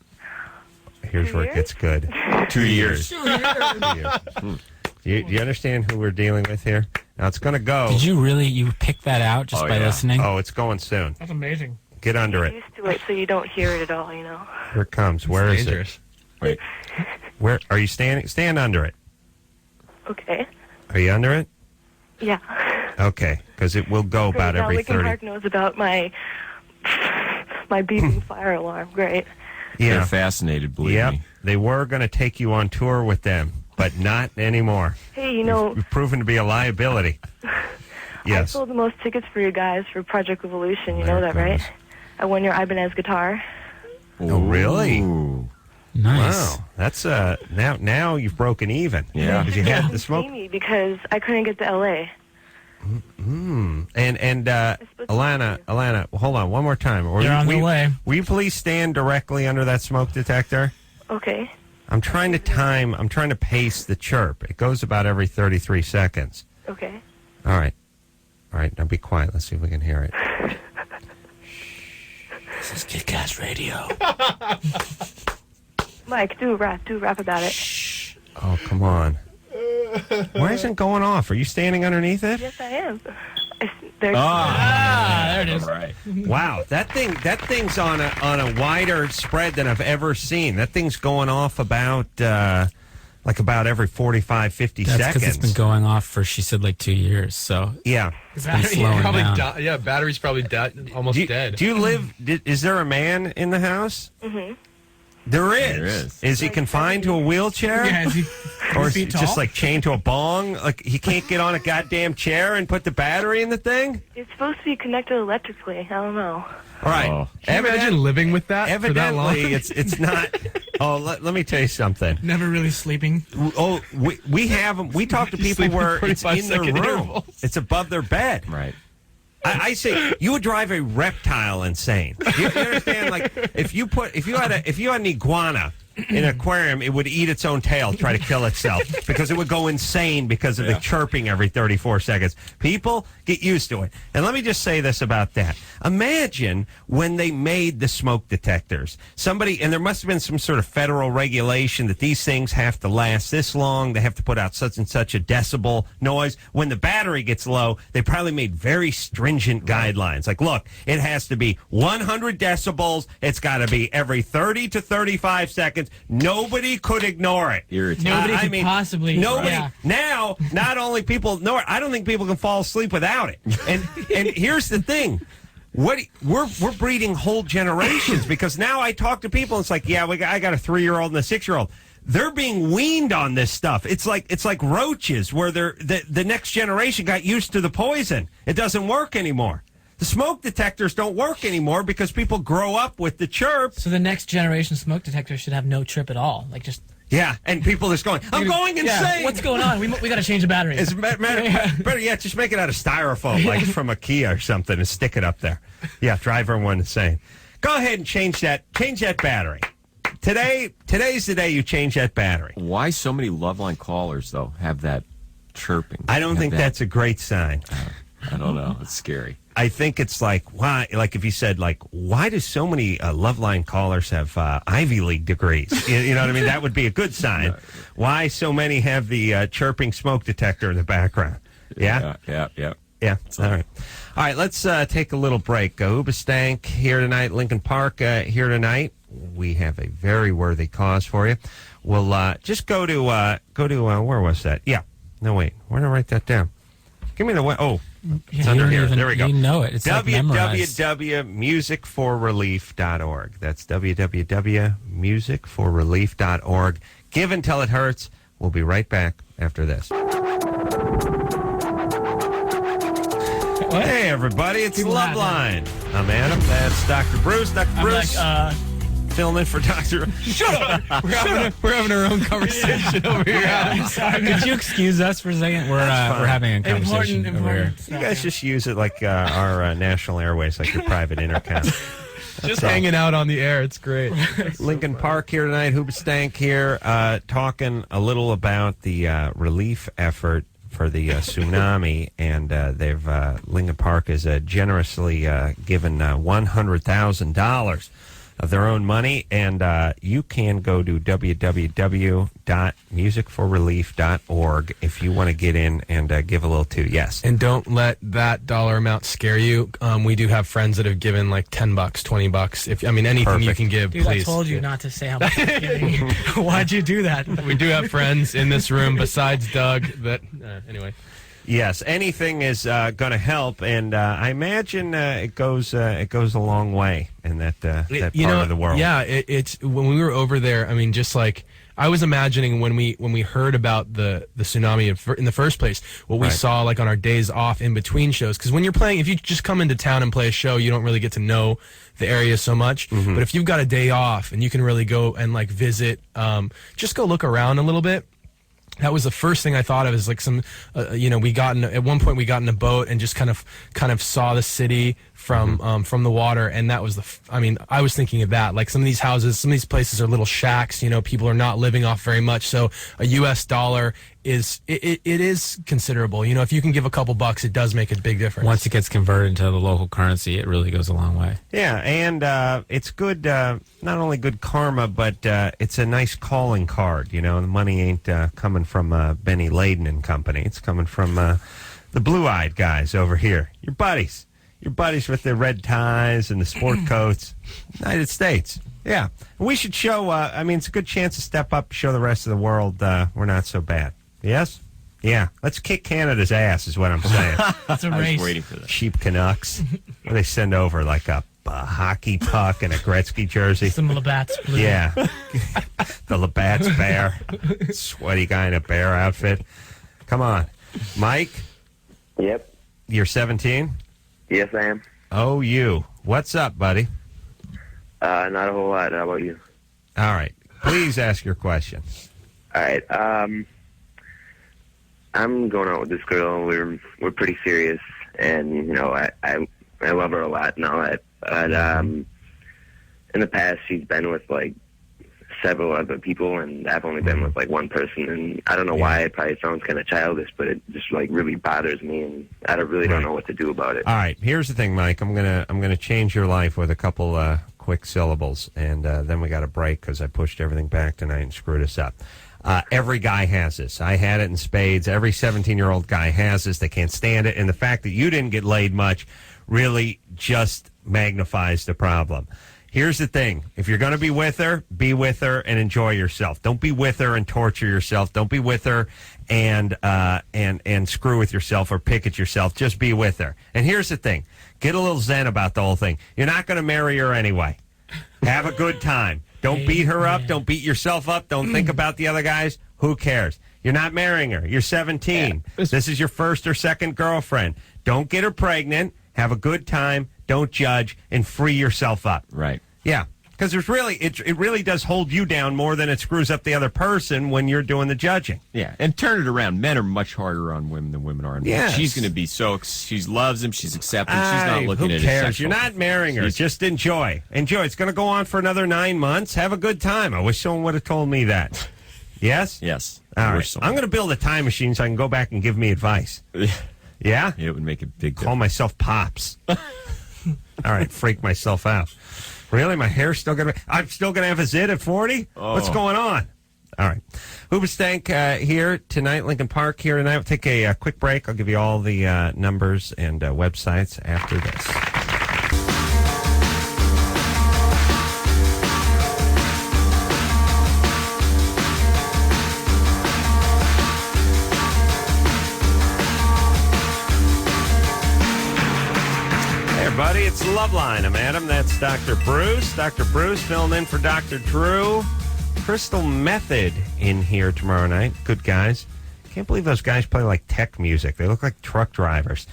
Here's where it gets good. 2 years. 2 years. Do you understand who we're dealing with here? Now it's going to go. Did you pick that out just by listening? Oh, it's going soon. That's amazing. Get under it. Used to it so you don't hear it at all, you know. Here it comes. Where is it? Wait. Where are you standing? Stand under it. Okay. Are you under it? Yeah. Okay, because it will go about now every Lincoln 30. Park knows about my beeping fire alarm. Great. They're fascinated, believe me. They were going to take you on tour with them, but not anymore. Hey, you know, You've proven to be a liability. I Yes. sold the most tickets for you guys for Project Evolution. You know that, right? I won your Ibanez guitar. Oh, really? Ooh. Nice. Wow. That's now you've broken even. Yeah. Because you had the See smoke. me because I couldn't get to L.A. And Alana, hold on one more time. They're on the way. Will you please stand directly under that smoke detector? Okay. I'm trying to pace the chirp. It goes about every 33 seconds. Okay. All right, now be quiet. Let's see if we can hear it. This is Kick-Ass Radio. Mike, do a rap about it. Oh, come on. Why isn't it going off? Are you standing underneath it? Yes, I am. There it is. All right. Wow, that thing's on a wider spread than I've ever seen. That thing's going off about every 45, 50 That's seconds. because it's been going off for, she said, like 2 years. So Yeah. it's been slowing down. Battery's probably almost dead. Do you live? Is there a man in the house? Mm-hmm. There is. There is. Is he confined to a wheelchair? Yeah, is he Or is feet he just tall? like chained to a bong? Like he can't get on a goddamn chair and put the battery in the thing? It's supposed to be connected electrically. I don't know. All right. Oh. Can you imagine living with that for that long? Evidently, it's not. Oh, let me tell you something. Never really sleeping. Oh, we have them. We talk to people Sleep in where it's 45 in their second room. intervals. It's above their bed. Right. I say you would drive a reptile insane. You understand? Like if you had an iguana in an aquarium, it would eat its own tail, try to kill itself because it would go insane because of the chirping every 34 seconds. People get used to it. And let me just say this about that. Imagine when they made the smoke detectors. And there must have been some sort of federal regulation that these things have to last this long. They have to put out such and such a decibel noise. When the battery gets low, they probably made very stringent guidelines. Like, look, it has to be 100 decibels. It's got to be every 30 to 35 seconds. Nobody could ignore it. Nobody could possibly. Nobody. Yeah. Now, not only people know it, I don't think people can fall asleep without it. And here's the thing. We're breeding whole generations because now I talk to people and it's like, yeah, I got a 3-year-old and a 6-year-old. They're being weaned on this stuff. It's like roaches where the next generation got used to the poison. It doesn't work anymore. The smoke detectors don't work anymore because people grow up with the chirp. So the next generation smoke detector should have no chirp at all. Like just. Yeah, and people just going, I'm going insane. Yeah, what's going on? We got to change the battery. It's better yet, just make it out of styrofoam, like from IKEA or something, and stick it up there. Yeah, drive everyone insane. Go ahead and change that battery. Today's the day you change that battery. Why so many Loveline callers, though, have that chirping? I don't think that's a great sign. I don't know. It's scary. I think it's like, why? Like if you said, like, why do so many Loveline callers have Ivy League degrees? You know what I mean? That would be a good sign. No. Why so many have the chirping smoke detector in the background? Yeah? Yeah. All right, let's take a little break. Hoobastank here tonight, Lincoln Park here tonight. We have a very worthy cause for you. We'll just go to where was that? Yeah. No, wait. Where did I write that down? Give me the way. Oh, it's under here. There we go. You know it. It's www.musicforrelief.org. That's www.musicforrelief.org. Give until it hurts. We'll be right back after this. Hey, everybody. It's Loveline. I'm Adam. That's Dr. Bruce. Dr. Bruce. Filling in for Dr. Shut up! We're having our own conversation over here. Could you excuse us for a second? We're having a conversation over here. You guys just use it like our national airways, like your private intercom. Just hanging out on the air. It's great. Lincoln Park here tonight. Hoobastank here, talking a little about the relief effort for the tsunami, and Lincoln Park has generously given $100,000 of their own money, and you can go to www.musicforrelief.org if you want to get in and give a little too. Yes. And don't let that dollar amount scare you. We do have friends that have given like $10, $20. Anything Perfect. You can give, Dude, please. I told you not to say how much I'm giving. Why'd you do that? We do have friends in this room besides Doug that, anyway. Yes, anything is going to help, and I imagine it goes a long way in that part of the world. Yeah, it's when we were over there. I mean, just like I was imagining when we heard about the tsunami in the first place, what we saw like on our days off in between shows. Because when you're playing, if you just come into town and play a show, you don't really get to know the area so much. Mm-hmm. But if you've got a day off and you can really go and like visit, just go look around a little bit. That was the first thing I thought of, is like some, at one point we got in a boat and just kind of saw the city from the water, and that was I was thinking of that. Like some of these houses, some of these places are little shacks. People are not living off very much, so a U.S. dollar is considerable. If you can give a couple bucks, it does make a big difference. Once it gets converted into the local currency, it really goes a long way. Yeah, and it's good, not only good karma, but it's a nice calling card. The money ain't coming from Benny Layden and Company. It's coming from the blue-eyed guys over here. Your buddies with the red ties and the sport coats. United States. Yeah. We should show, it's a good chance to step up, show the rest of the world we're not so bad. Yes? Yeah. Let's kick Canada's ass is what I'm saying. That's a race. I was waiting for that. Cheap Canucks. They send over like a hockey puck and a Gretzky jersey. Some Labatt's blue. Yeah. The Labatt's bear. Sweaty guy in a bear outfit. Come on. Mike? Yep. You're 17? Yes, I am. Oh, you. What's up, buddy? Not a whole lot. How about you? All right. Please ask your question. All right. I'm going out with this girl. We're pretty serious, and you know, I love her a lot and all that. But in the past, she's been with like several other people, and I've only been with like one person, and I don't know why. It probably sounds kind of childish, but it just like really bothers me, and I don't know what to do about it. All right, here's the thing, Mike. I'm gonna change your life with a couple quick syllables, and then we got a break because I pushed everything back tonight and screwed us up. Every guy has this. I had it in spades. Every 17-year-old guy has this. They can't stand it, and the fact that you didn't get laid much really just magnifies the problem. Here's the thing. If you're going to be with her and enjoy yourself. Don't be with her and torture yourself. Don't be with her and screw with yourself or pick at yourself. Just be with her. And here's the thing. Get a little zen about the whole thing. You're not going to marry her anyway. Have a good time. Don't beat her up. Don't beat yourself up. Don't think about the other guys. Who cares? You're not marrying her. You're 17. Yeah. This is your first or second girlfriend. Don't get her pregnant. Have a good time. Don't judge, and free yourself up. Right. Yeah, because there's really it really does hold you down more than it screws up the other person when you're doing the judging. Yeah, and turn it around. Men are much harder on women than women are on men. Yes. She's going to be she loves him. She's accepting. She's not looking at it. Who cares? Sexual. You're not marrying her. Just enjoy. Enjoy. It's going to go on for another 9 months. Have a good time. I wish someone would have told me that. Yes? Yes. All right. I'm going to build a time machine so I can go back and give me advice. Yeah? It would make a big difference. Call myself Pops. All right, freak myself out. Really? My hair's still going to... I'm still going to have a zit at 40? Oh. What's going on? All right. Hoobastank here tonight, Lincoln Park here tonight. We'll take a quick break. I'll give you all the numbers and websites after this. Everybody, it's Loveline. I'm Adam. That's Dr. Bruce. Dr. Bruce filling in for Dr. Drew. Crystal Method in here tomorrow night. Good guys. Can't believe those guys play like tech music. They look like truck drivers.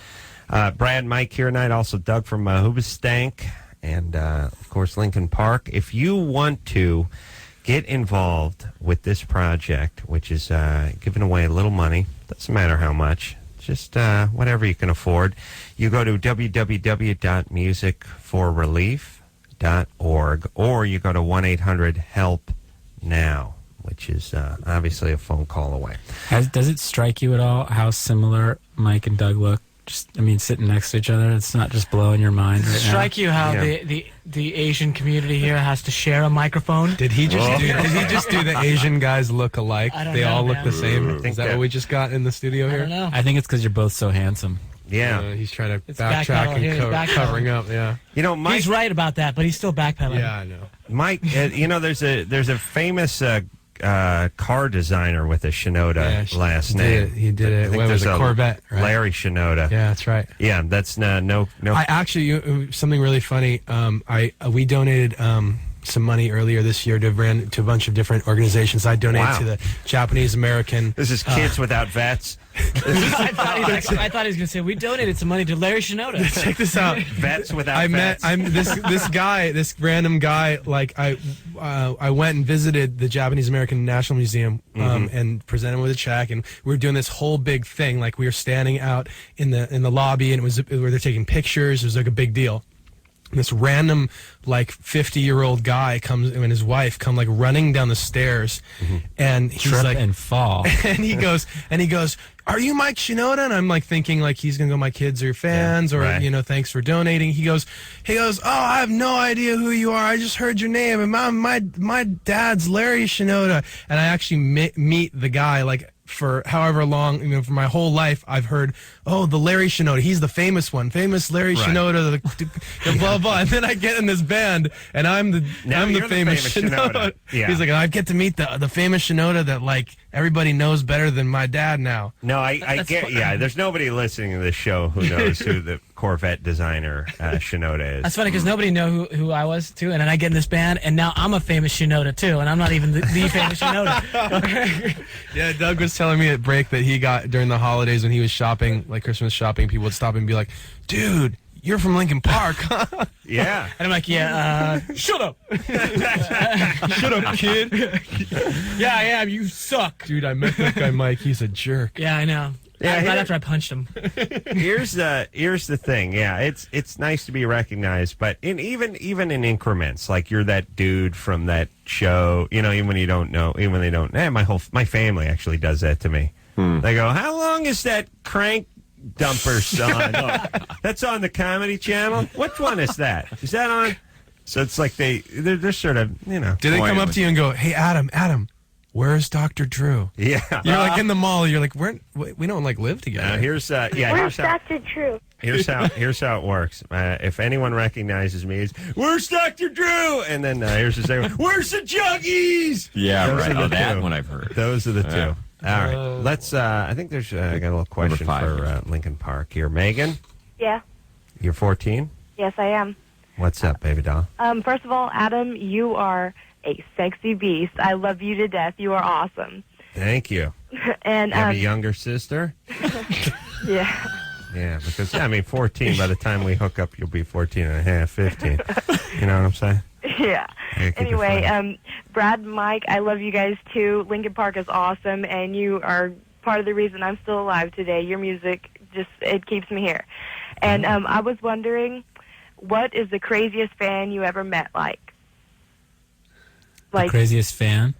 Brad and Mike here tonight. Also Doug from Hoobastank. And, of course, Lincoln Park. If you want to get involved with this project, which is giving away a little money, doesn't matter how much, just whatever you can afford. You go to www.musicforrelief.org or you go to 1-800-HELP-NOW, which is obviously a phone call away. Does it strike you at all how similar Mike and Doug look? Sitting next to each other, it's not just blowing your mind right now. Strike you how the Asian community here has to share a microphone? Did he just do the Asian guys look alike? They all look the same? I think Is that what we just got in the studio here? I don't know. I think it's because you're both so handsome. Yeah. He's trying to It's backtrack backpedaling. and covering up, yeah. You know, Mike... He's right about that, but he's still backpedaling. Yeah, I know. Mike, there's a famous car designer with a Shinoda last name. He did it. What was it, Corvette, right? Larry Shinoda. Yeah, that's right. Yeah, that's no. I actually, something really funny. We donated some money earlier this year to a bunch of different organizations. I donated to the Japanese American. This is Kids Without Vets. I thought he was going to say we donated some money to Larry Shinoda. Check this out. Vets Without Vets. This random guy. Like I went and visited the Japanese American National Museum and presented him with a check, and we were doing this whole big thing. Like we were standing out in the lobby, and it was where they're taking pictures. It was like a big deal. And this random, like 50-year-old guy comes and his wife come like running down the stairs, and he's Trip like and fall, and he goes, "Are you Mike Shinoda?" And I'm like thinking like he's gonna go, "My kids are your fans," or thanks for donating. He goes, "Oh, I have no idea who you are. I just heard your name, and my dad's Larry Shinoda." And I actually meet the guy like. For however long, for my whole life, I've heard, the Larry Shinoda, he's the famous one, famous Larry Shinoda, the blah blah. And then I get in this band, and I'm the famous Shinoda. Yeah. He's like, I get to meet the famous Shinoda that like everybody knows better than my dad now. No, I get. Yeah, there's nobody listening to this show who knows who the Corvette designer Shinoda is. That's funny because nobody knew who I was too, and then I get in this band, and now I'm a famous Shinoda too, and I'm not even the famous Shinoda. Yeah, Doug was telling me at break that he got during the holidays when he was shopping, like Christmas shopping, people would stop and be like, "Dude, you're from Lincoln Park." Yeah. And I'm like, yeah, shut up. Shut up, kid. Yeah, I am. You suck. Dude, I met that guy Mike. He's a jerk. Yeah, I know. Yeah, right after I punched him. here's the thing. Yeah, it's nice to be recognized, but even in increments, like you're that dude from that show. Even when you don't know, even when they don't. My family actually does that to me. They go, "How long is that crank dumper on? That's on the Comedy Channel. Which one is that? Is that on?" So it's like they're sort of Do they come up to you and go, "Hey, Adam, where's Dr. Drew?" Yeah. You're like in the mall. You're like, we don't like live together. Here's Dr. Drew? Here's how it works. If anyone recognizes me, it's "Where's Dr. Drew?" And then here's the second one, "Where's the Juggies?" Yeah, Those right. are the That two. one I've heard. Those are the two. Yeah. All right. Let's. I think there's. I got a little question for Lincoln Park here. Megan, Yeah. you're 14. Yes, I am. What's up, baby doll? First of all, Adam, you are a sexy beast. I love you to death. You are awesome. Thank you. And You have a younger sister? yeah. Yeah, because 14. By the time we hook up, you'll be 14 and a half, 15. You know what I'm saying? Yeah. Keep it Anyway, funny. Brad, Mike, I love you guys too. Lincoln Park is awesome, and you are part of the reason I'm still alive today. Your music it keeps me here. And I was wondering, what is the craziest fan you ever met like? The craziest fan?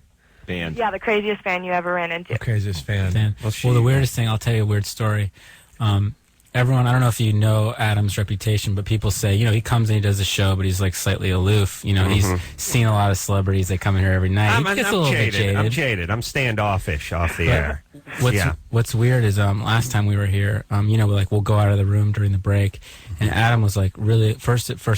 Band. Yeah, the craziest fan you ever ran into. Craziest fan. Well, the weirdest thing, I'll tell you a weird story. Everyone, I don't know if you know Adam's reputation, but people say, he comes and he does a show, but he's like slightly aloof. He's seen a lot of celebrities. They come in here every night. He gets a little bit jaded. I'm jaded. I'm standoffish off the air. What's weird is last time we were here, we'll go out of the room during the break, and Adam was like really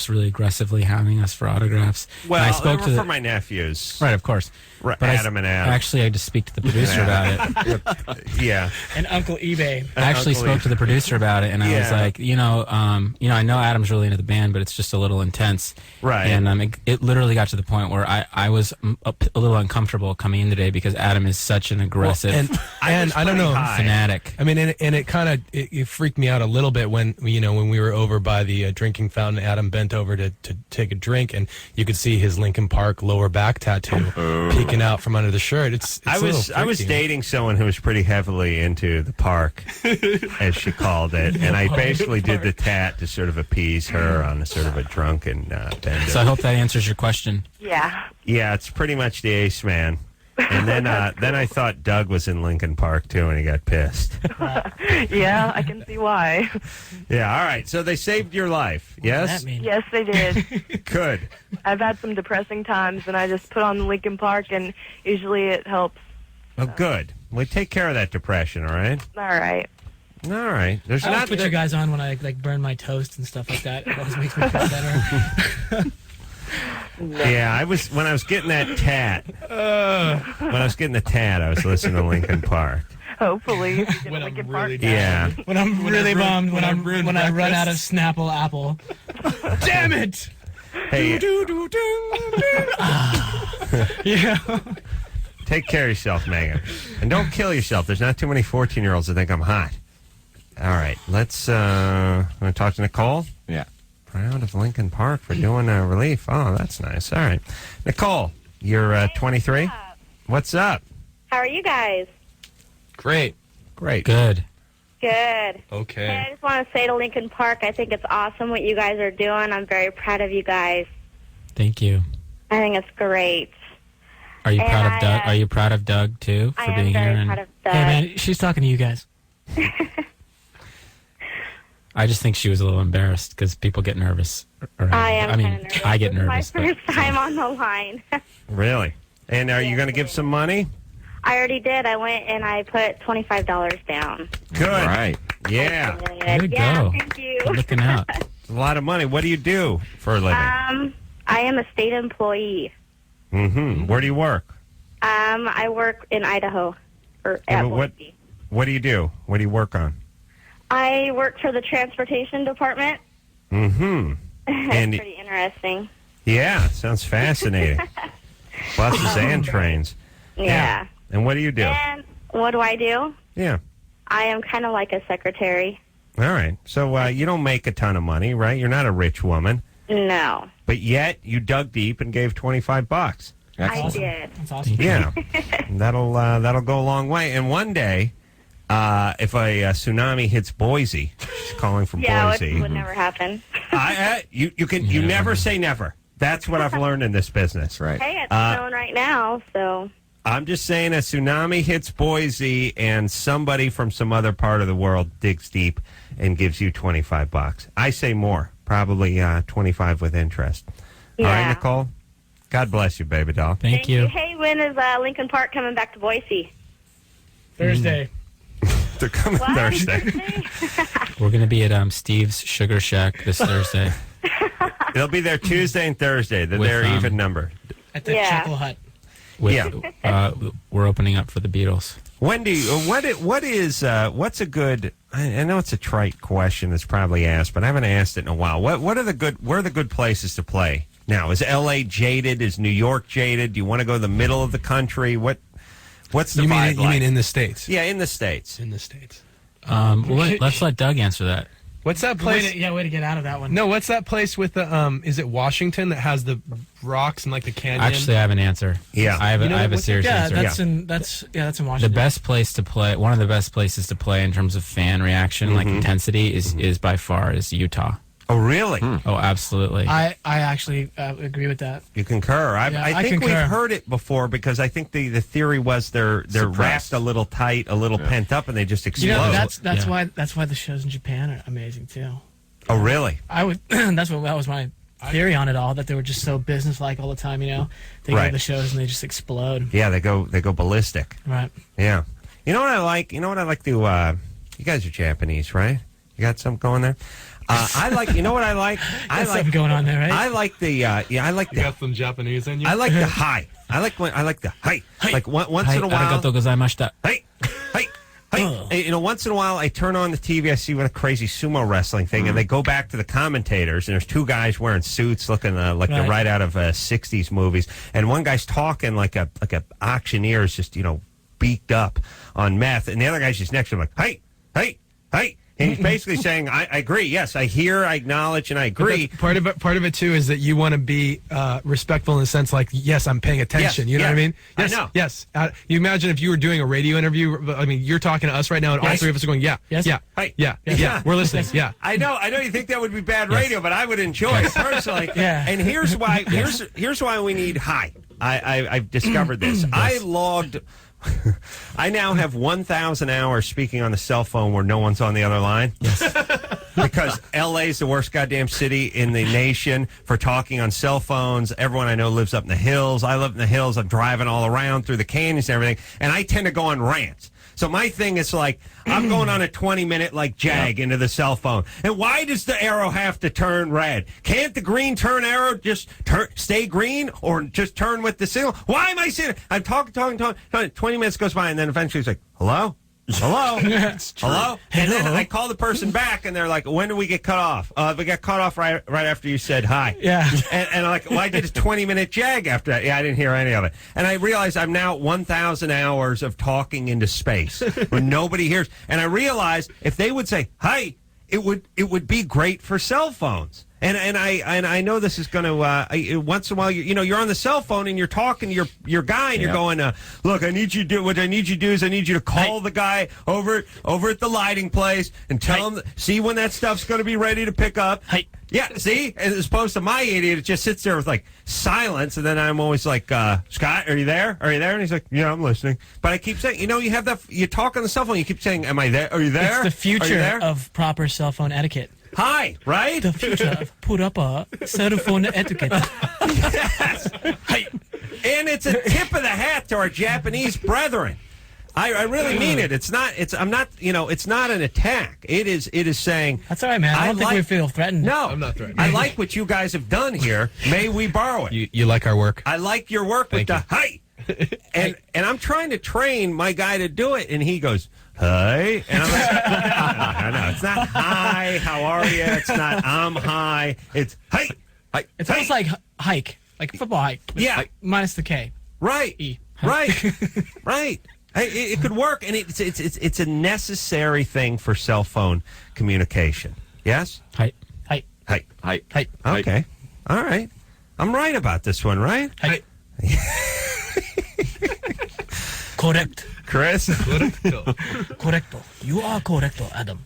really aggressively hounding us for autographs. Well, and I spoke for my nephews. Right, of course. Right, But Adam and Adam. Actually, I had to speak to the producer about it. Yeah. And Uncle eBay. I actually spoke to the producer about it, and I was like, I know Adam's really into the band, but it's just a little intense. Right. And it literally got to the point where I was a little uncomfortable coming in today because Adam is such an aggressive and I don't know, fanatic. I mean, and it kind of it freaked me out a little bit when we were over by the drinking fountain. Adam bent over to take a drink, and you could see his Lincoln Park lower back tattoo peeking out from under the shirt. I was dating someone who was pretty heavily into the park, as she called it, and I basically did the tat to sort of appease her on a sort of a drunken bend. So I hope that answers your question. Yeah. Yeah, it's pretty much the ace man. And then I thought Doug was in Lincoln Park too, and he got pissed. Yeah, I can see why. Yeah, all right. So they saved your life, yes? Yes, they did. Good. I've had some depressing times, and I just put on Lincoln Park, and usually it helps. Oh, good. Well, take care of that depression, all right? All right. All right. There's I not put you guys on when I burn my toast and stuff like that. It always makes me feel better. Yeah, when I was getting that tat. When I was getting the tat, I was listening to Lincoln Park. Hopefully, when I'm really yeah. When I'm really bummed, when I run out of Snapple apple. Damn it! Hey, Yeah. take care of yourself, Megan, and don't kill yourself. There's not too many 14-year-olds that think I'm hot. All right, let's. Want to talk to Nicole? Yeah. Proud of Lincoln Park for doing a relief. Oh, that's nice. All right, Nicole, you're 23. What's up? How are you guys? Great. Good. Good. Okay. Hey, I just want to say to Lincoln Park, I think it's awesome what you guys are doing. I'm very proud of you guys. Thank you. I think it's great. Are you proud of Doug? Are you proud of Doug too for I being am here? very proud of Doug. Hey, man, she's talking to you guys. I just think she was a little embarrassed because people get nervous. I am mean, kind of nervous. I get This is nervous. my first time on the line. Really? And are you going to give some money? I already did. I went and I put $25 down. Good. All right. Yeah. Way to Yeah, go. thank you. Good looking out. It's a lot of money. What do you do for a living? I am a state employee. Mm-hmm. Where do you work? I work in Idaho. Or Yeah, at but Boise. what do you do? What do you work on? I work for the transportation department. Mm-hmm. It's And- pretty interesting. Yeah, sounds fascinating. Buses and trains. Yeah. And what do you do? And what do I do? Yeah. I am kind of like a secretary. All right. So you don't make a ton of money, right? You're not a rich woman. No. But yet you dug deep and gave $25. I did. That's awesome. Yeah. That'll go a long way. And one day, If a tsunami hits Boise, she's calling from Yeah, Boise. it would never happen. You never say never. That's what I've learned in this business. Right. Hey, it's snowing right now, so. I'm just saying a tsunami hits Boise and somebody from some other part of the world digs deep and gives you $25. I say more, probably 25 with interest. Yeah. All right, Nicole? God bless you, baby doll. Thank you. Hey, when is Lincoln Park coming back to Boise? Thursday. They're coming What? Thursday. We're going to be at Steve's Sugar Shack this Thursday. They'll be there Tuesday and Thursday. They're With, even number. At the Yeah. Chuckle Hut. We're opening up for the Beatles. Wendy, what's a good? I know it's a trite question that's probably asked, but I haven't asked it in a while. Where are the good places to play now? Is L.A. jaded? Is New York jaded? Do you want to go to the middle of the country? What's the vibe You like? mean in the States? Yeah, in the States. In the States. Let's let Doug answer that. What's that place? Way to get out of that one. No, what's that place with the is it Washington that has the rocks and like the canyon? Actually, I have an answer. Yeah. I have a serious answer. That's in Washington. The best place to play, one of the best places to play in terms of fan reaction, like intensity, is by far is Utah. Oh, really? Oh, absolutely. I actually agree with that. You concur. I think we've heard it before because I think the theory was they're wrapped a little tight, a little pent up, and they just explode. You know, that's why the shows in Japan are amazing too. Oh, really? I would. That was my theory on it all. That they were just so businesslike all the time. You know, they go to the shows and they just explode. Yeah, they go ballistic. Right. Yeah. You know what I like? You know what I like to? You guys are Japanese, right? You got something going there? I like. You know what I like? I like something going on there, right? I like the. I like You the. got some Japanese in you. I like the high. I like the high. Like once in a while. Arigatou gozaimashita. Hey. Hey, once in a while I turn on the TV, I see what a crazy sumo wrestling thing, and they go back to the commentators, and there's two guys wearing suits looking like they're right out of 60s movies, and one guy's talking like a auctioneer is just, beaked up on meth, and the other guy's just next to him like, hey. And he's basically saying, I agree. Yes, I hear, I acknowledge, and I agree. Part of it too is that you want to be respectful in the sense like, yes, I'm paying attention. Yes, you know what I mean? I Yes, know. Yes. You imagine if you were doing a radio interview. I mean, you're talking to us right now, and all three of us are going, yeah, Yes. yeah, Hey. yeah. We're listening. Yeah. I know you think that would be bad radio, but I would enjoy it personally. Yeah. And here's why. Here's why we need high. I've discovered this. I logged. I now have 1,000 hours speaking on the cell phone where no one's on the other line. Yes. Because LA's the worst goddamn city in the nation for talking on cell phones. Everyone I know lives up in the hills. I live in the hills. I'm driving all around through the canyons and everything. And I tend to go on rants. So my thing is like, I'm going on a 20-minute jag into the cell phone. And why does the arrow have to turn red? Can't the green turn arrow just stay green or just turn with the signal? Why am I sitting? I'm talking. 20 minutes goes by, and then eventually it's like, hello? Hello? Hello? And then I call the person back, and they're like, when do we get cut off? We got cut off right after you said hi. Yeah. And I'm like, well, I did a 20-minute jag after that. Yeah, I didn't hear any of it. And I realized I'm now 1,000 hours of talking into space when nobody hears. And I realized if they would say, hi, it would be great for cell phones. And I know this is going to once in a while you're on the cell phone and you're talking to your guy and you're going look, I need you to do is I need you to call the guy over at the lighting place and tell him, see when that stuff's going to be ready to pick up. Yeah, see, as opposed to my idiot, it just sits there with like silence, and then I'm always like, Scott, are you there? Are you there? And he's like, yeah, I'm listening. But I keep saying, you have that. You talk on the cell phone. You keep saying, am I there? Are you there? It's the Are you future there? of proper cell phone etiquette. Hi, right? The future of put up a cell phone etiquette. Yes. Hey. And it's a tip of the hat to our Japanese brethren. I really mean it. It's not an attack. It is saying. That's all right, man. I don't think we feel threatened. No, I'm not threatened. I like what you guys have done here. May we borrow it? You like our work? I like your work with the hi. And I'm trying to train my guy to do it, and he goes, hi. And I'm like, no, it's not hi, how are you? It's not I'm hi. It's hi. It's almost like hike, like football hike. Yeah. Minus the K. Right. E. Right. Right. It could work, and it's a necessary thing for cell phone communication. Yes? Hi. Okay. All right. I'm right about this one, right? Hi. Correct. Chris? Correcto. You are correcto, Adam.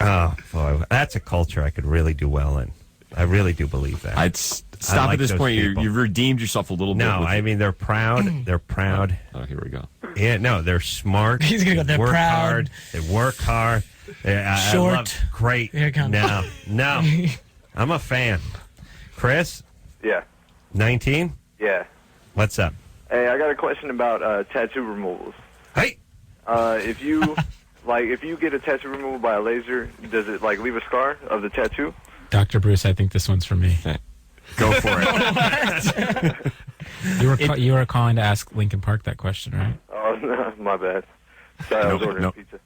Oh, boy. That's a culture I could really do well in. I really do believe that. I'd stop like at this those point. people. You've redeemed yourself a little bit. No, I mean, they're proud. They're proud. Oh, here we go. Yeah, no, they're smart. He's gonna go, They they're work proud. hard. They work hard. Short. I love, great. Here it comes. No. I'm a fan. Chris, Yeah. 19? Yeah. What's up? Hey, I got a question about tattoo removals. Hey. If you if you get a tattoo removal by a laser, does it leave a scar of the tattoo? Dr. Bruce, I think this one's for me. Go for it. You were calling to ask Lincoln Park that question, right? Oh, no, my bad. Sorry, I was ordering pizza.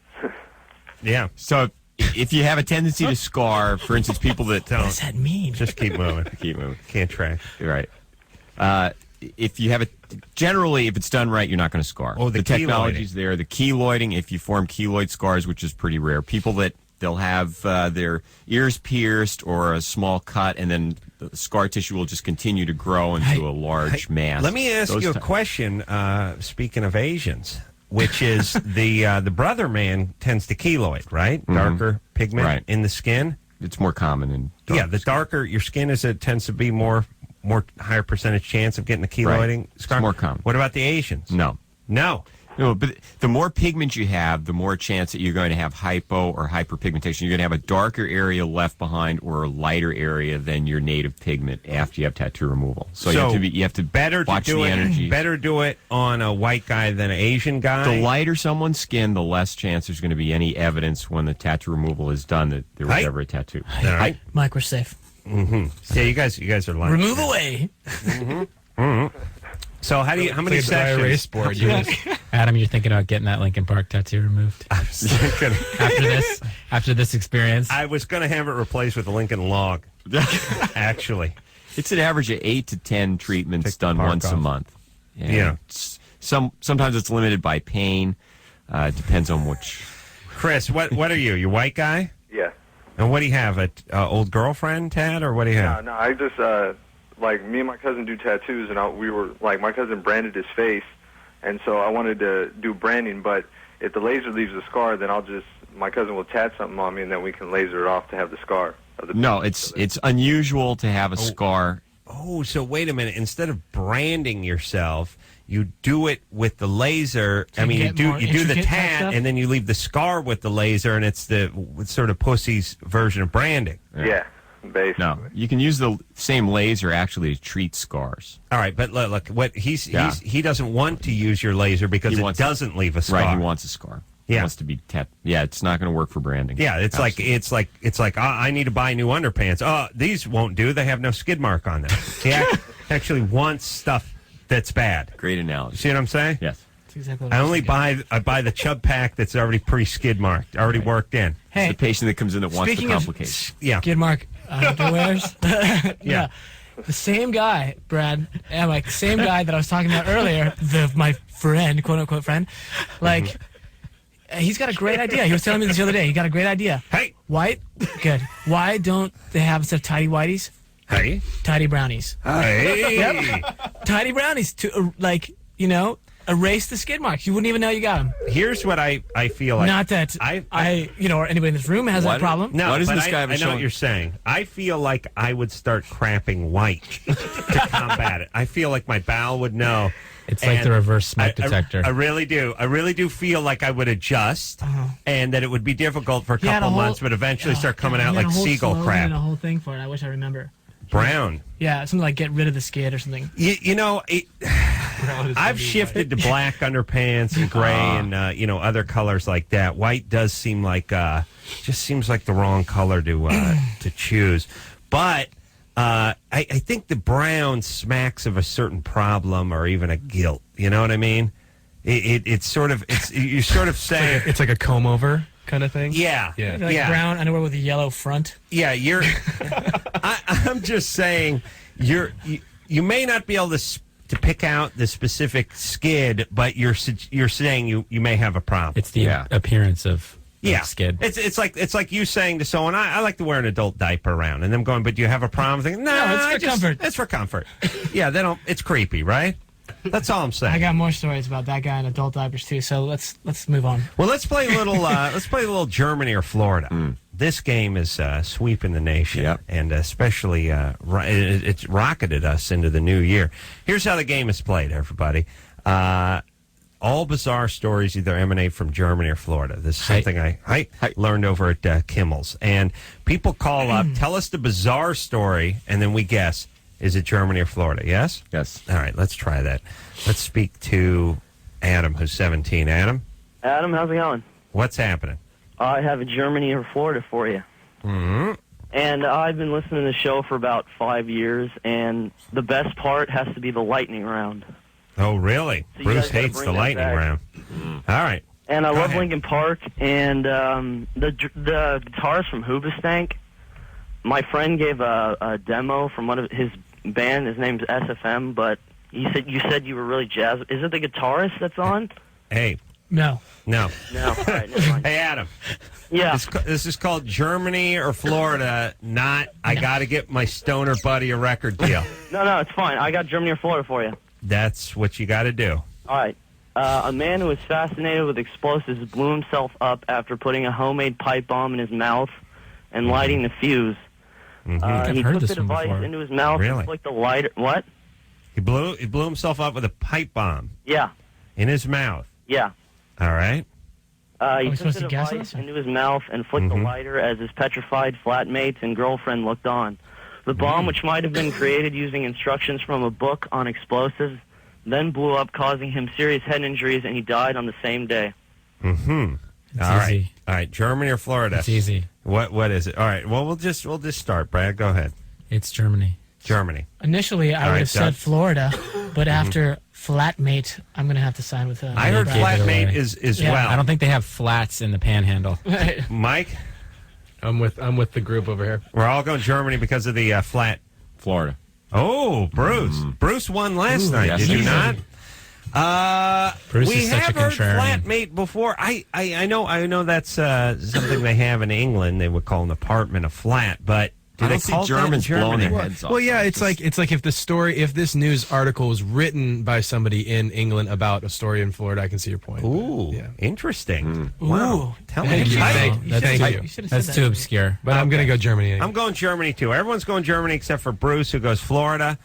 Yeah. So if you have a tendency to scar, for instance, people that don't. What does that mean? Just keep moving. Keep moving. Can't track. You're right. If you have it, generally, if it's done right, you're not going to scar. Oh, the technology's there. The keloiding, if you form keloid scars, which is pretty rare. People that they'll have their ears pierced or a small cut, and then the scar tissue will just continue to grow into a large mass. Let me ask you a question, speaking of Asians, which is the brother man tends to keloid, right? Mm-hmm. Darker pigment in the skin. It's more common in the darker your skin is, it tends to be more higher percentage chance of getting a keloiding scar. It's more common. What about the Asians? No. No, but the more pigment you have, the more chance that you're going to have hypo or hyperpigmentation. You're going to have a darker area left behind or a lighter area than your native pigment after you have tattoo removal. So you have to better watch to do the energy. Better do it on a white guy than an Asian guy. The lighter someone's skin, the less chance there's going to be any evidence when the tattoo removal is done that there was ever a tattoo. All right. Mike, we're safe. Mm-hmm. Yeah, you guys are lying. Remove away. So how many sessions? Erase board. Adam, you're thinking about getting that Lincoln Park tattoo removed after this experience. I was going to have it replaced with a Lincoln log. Actually, it's an average of 8 to 10 treatments Take the done park once a off. month. And Yeah. Sometimes it's limited by pain. Depends on which. Chris, what are you? You white guy? Yeah. And what do you have? A old girlfriend, Tad, or what do you have? No, I just me and my cousin do tattoos, and we were my cousin branded his face, and so I wanted to do branding. But if the laser leaves a scar, then my cousin will tat something on me, and then we can laser it off to have the scar. No, it's unusual to have a scar. Oh, so wait a minute. Instead of branding yourself, you do it with the laser. So you get more you do the intricate type tat, stuff? and then you leave the scar with the laser, and it's the sort of pussy's version of branding. Yeah, basically. No, you can use the same laser actually to treat scars. All right, but look, what he doesn't want to use your laser because it doesn't leave a scar. Right, he wants a scar. Yeah. He wants to be Yeah, it's not going to work for branding. Yeah, it's like I need to buy new underpants. Oh, these won't do. They have no skid mark on them. He actually wants stuff that's bad. Great analogy. See what I'm saying? Yes. That's exactly what I was only thinking. buy the Chubb pack that's already pre-skid marked, already worked in. Hey, It's the patient that comes in that wants the speaking of complication. Yeah. skid mark underwears. Yeah. The same guy, Brad, and like same guy that I was talking about earlier, my friend, quote unquote friend, like he's got a great idea. He was telling me this the other day. He got a great idea. Hey, White, good. Why don't they have instead of tidy whities, hey, tidy brownies? hey. Yep. Tidy brownies to erase the skid marks. You wouldn't even know you got them. Here's what I feel like. Not that I or anybody in this room has that problem. No, Why doesn't but this guy have a I know show- what you're saying. I feel like I would start crapping white to combat it. I feel like my bowel would know. It's like the reverse smoke detector. I really do. I really do feel like I would adjust, and that it would be difficult for a He had couple a whole- months, but eventually start coming He out had like a whole seagull slogan crap. and a whole thing for it. I wish I remember. Brown. Yeah, something like get rid of the skid or something. I've shifted to black underpants and gray and other colors like that. White does seem like just seems like the wrong color to choose. But I think the brown smacks of a certain problem or even a guilt. You know what I mean? It's sort of you're sort of saying It's like a comb over kind of thing. yeah. Like brown underwear with a yellow front. Yeah, you're. I'm just saying, you may not be able to pick out the specific skid, but you're saying you may have a problem. It's the appearance of skid. It's like you saying to someone, I like to wear an adult diaper around, and them going, but do you have a problem? Thinking, no, it's for comfort. It's for comfort. Yeah, they don't. It's creepy, right? That's all I'm saying. I got more stories about that guy in adult diapers too. So let's move on. Well, let's play a little. Let's play a little Germany or Florida. This game is sweeping the nation, and especially it's rocketed us into the new year. Here's how the game is played, everybody. All bizarre stories either emanate from Germany or Florida. This is something I learned over at Kimmel's. And people call up, tell us the bizarre story, and then we guess, is it Germany or Florida? Yes? Yes. All right, let's try that. Let's speak to Adam, who's 17. Adam, Adam, how's it going? what's happening? I have a Germany or Florida for you. Mm-hmm. And I've been listening to the show for about 5 years, and the best part has to be the lightning round. Oh, really? So you Bruce guys gotta hates bring the that lightning back. round. All right. And I Go love ahead. Lincoln Park, and the guitarist from Hoobastank, my friend gave a demo from one of his band. His name's SFM, but you said you were really jazz. Is it the guitarist that's on? Hey. No. No. No. All right, never mind. Hey, Adam. Yeah. This is called Germany or Florida, not I got to get my stoner buddy a record deal. No, it's fine. I got Germany or Florida for you. That's what you got to do. All right. A man who was fascinated with explosives blew himself up after putting a homemade pipe bomb in his mouth and lighting the fuse. I've He heard took this the one device before. into his mouth Really? and flicked the lighter. What? He blew himself up with a pipe bomb Yeah. in his mouth. Yeah. All right. He we took supposed the to guess device this? into his mouth and flicked the lighter as his petrified flatmates and girlfriend looked on. The bomb, which might have been created using instructions from a book on explosives, then blew up, causing him serious head injuries, and he died on the same day. Mm-hmm. It's All right. easy. All right. Germany or Florida? It's easy. What is it? All right. Well, we'll just start. Brad, go ahead. It's Germany. Germany. Initially, I All would right, have said Doug. Florida, but after flatmate, I'm going to have to sign with. I heard Gave it flatmate away. is Yeah, well. I don't think they have flats in the Panhandle. Mike, I'm with the group over here. we're all going Germany because of the flat. Florida. Oh, Bruce. Bruce won last night. yes, Did he you did. not? Bruce We is such a have heard contrarian. flatmate before. I know that's something they have in England. They would call an apartment a flat, but do I they don't see call it that in Germans blowing Germany? their heads off. Well, yeah, it's like if this news article was written by somebody in England about a story in Florida, I can see your point. Ooh, Yeah. interesting. Ooh. Wow. Tell me. Thank you. Thank Thank you. You should have said That's that. too obscure. But I'm going to go Germany. Anyway. I'm going Germany too. Everyone's going Germany except for Bruce, who goes Florida.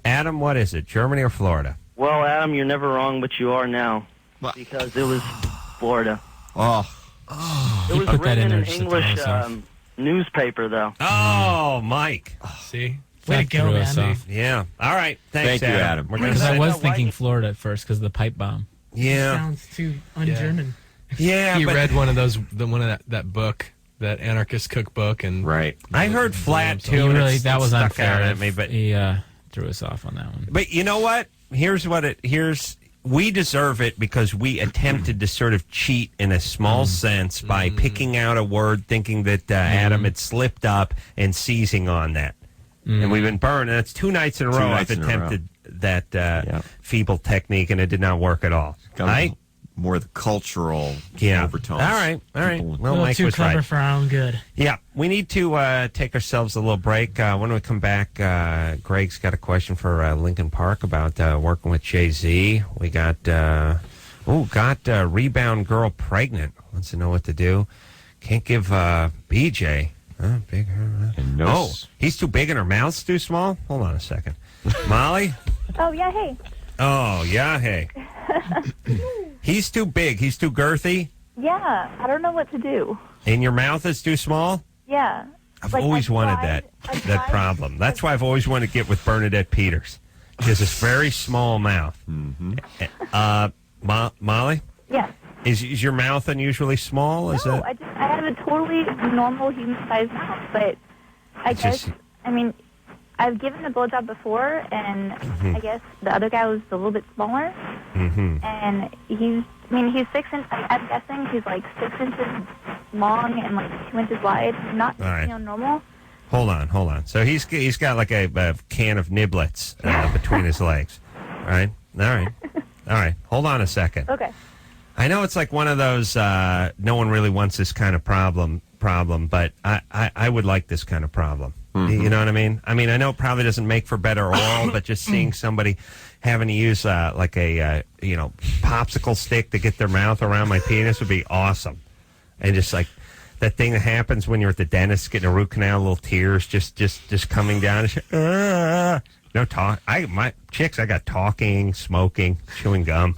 Adam, what is it? Germany or Florida? Well, Adam, you're never wrong, but you are now. What? Because it was Florida. Oh, It was put that written in in there an just to throw English us off. newspaper, though. Oh, Mike. See? Way to That go, threw man. us off. Yeah. All right. Thanks, Thank you, Adam. We're gonna Because I send- was that thinking lightning- Florida at first because of the pipe bomb. Yeah. Sounds too un-German. Yeah. He but read one of that book, that anarchist cookbook, and right. I heard flat too. He and really it's- that it was stuck unfair out at if me, but he threw us off on that one. But you know what? We deserve it because we attempted to sort of cheat in a small sense by picking out a word, thinking that Adam had slipped up and seizing on that. And we've been burned. And that's 2 nights in a row I've nights in a row. attempted that feeble technique, and it did not work at all. Right? More the cultural Yeah. overtones. All right. People- A Well, little Mike too was clever right. for our own good. Yeah, we need to take ourselves a little break. When we come back, Greg's got a question for Lincoln Park about working with Jay-Z. We got rebound girl pregnant. Wants to know what to do. Can't give BJ. Big. And no Oh, s- he's too big and her mouth's too small? Hold on a second. Molly? Oh, yeah, hey. Oh, yeah, hey. He's too big. He's too girthy. Yeah, I don't know what to do. And your mouth is too small? Yeah. I've Like, always I wanted tried- I that tried- problem. That's why I've always wanted to get with Bernadette Peters. She has this very small mouth. Molly, Yes. is your mouth unusually small? Is No, it? I have a totally normal human-sized mouth, but I It's guess, just- I mean, I've given a blowjob before, and Mm-hmm. I guess the other guy was a little bit smaller, and he's 6 inches, I'm guessing he's like 6 inches long and like 2 inches wide, not, All right. normal. Hold on. So he's got like a can of niblets between his legs. All right. Hold on a second. Okay. I know it's like one of those no one really wants this kind of problem, but I would like this kind of problem. You know what I mean? I mean, I know it probably doesn't make for better oral, but just seeing somebody having to use like a popsicle stick to get their mouth around my penis would be awesome. And just like that thing that happens when you're at the dentist getting a root canal, little tears just coming down. No talk. My chicks, I got talking, smoking, chewing gum.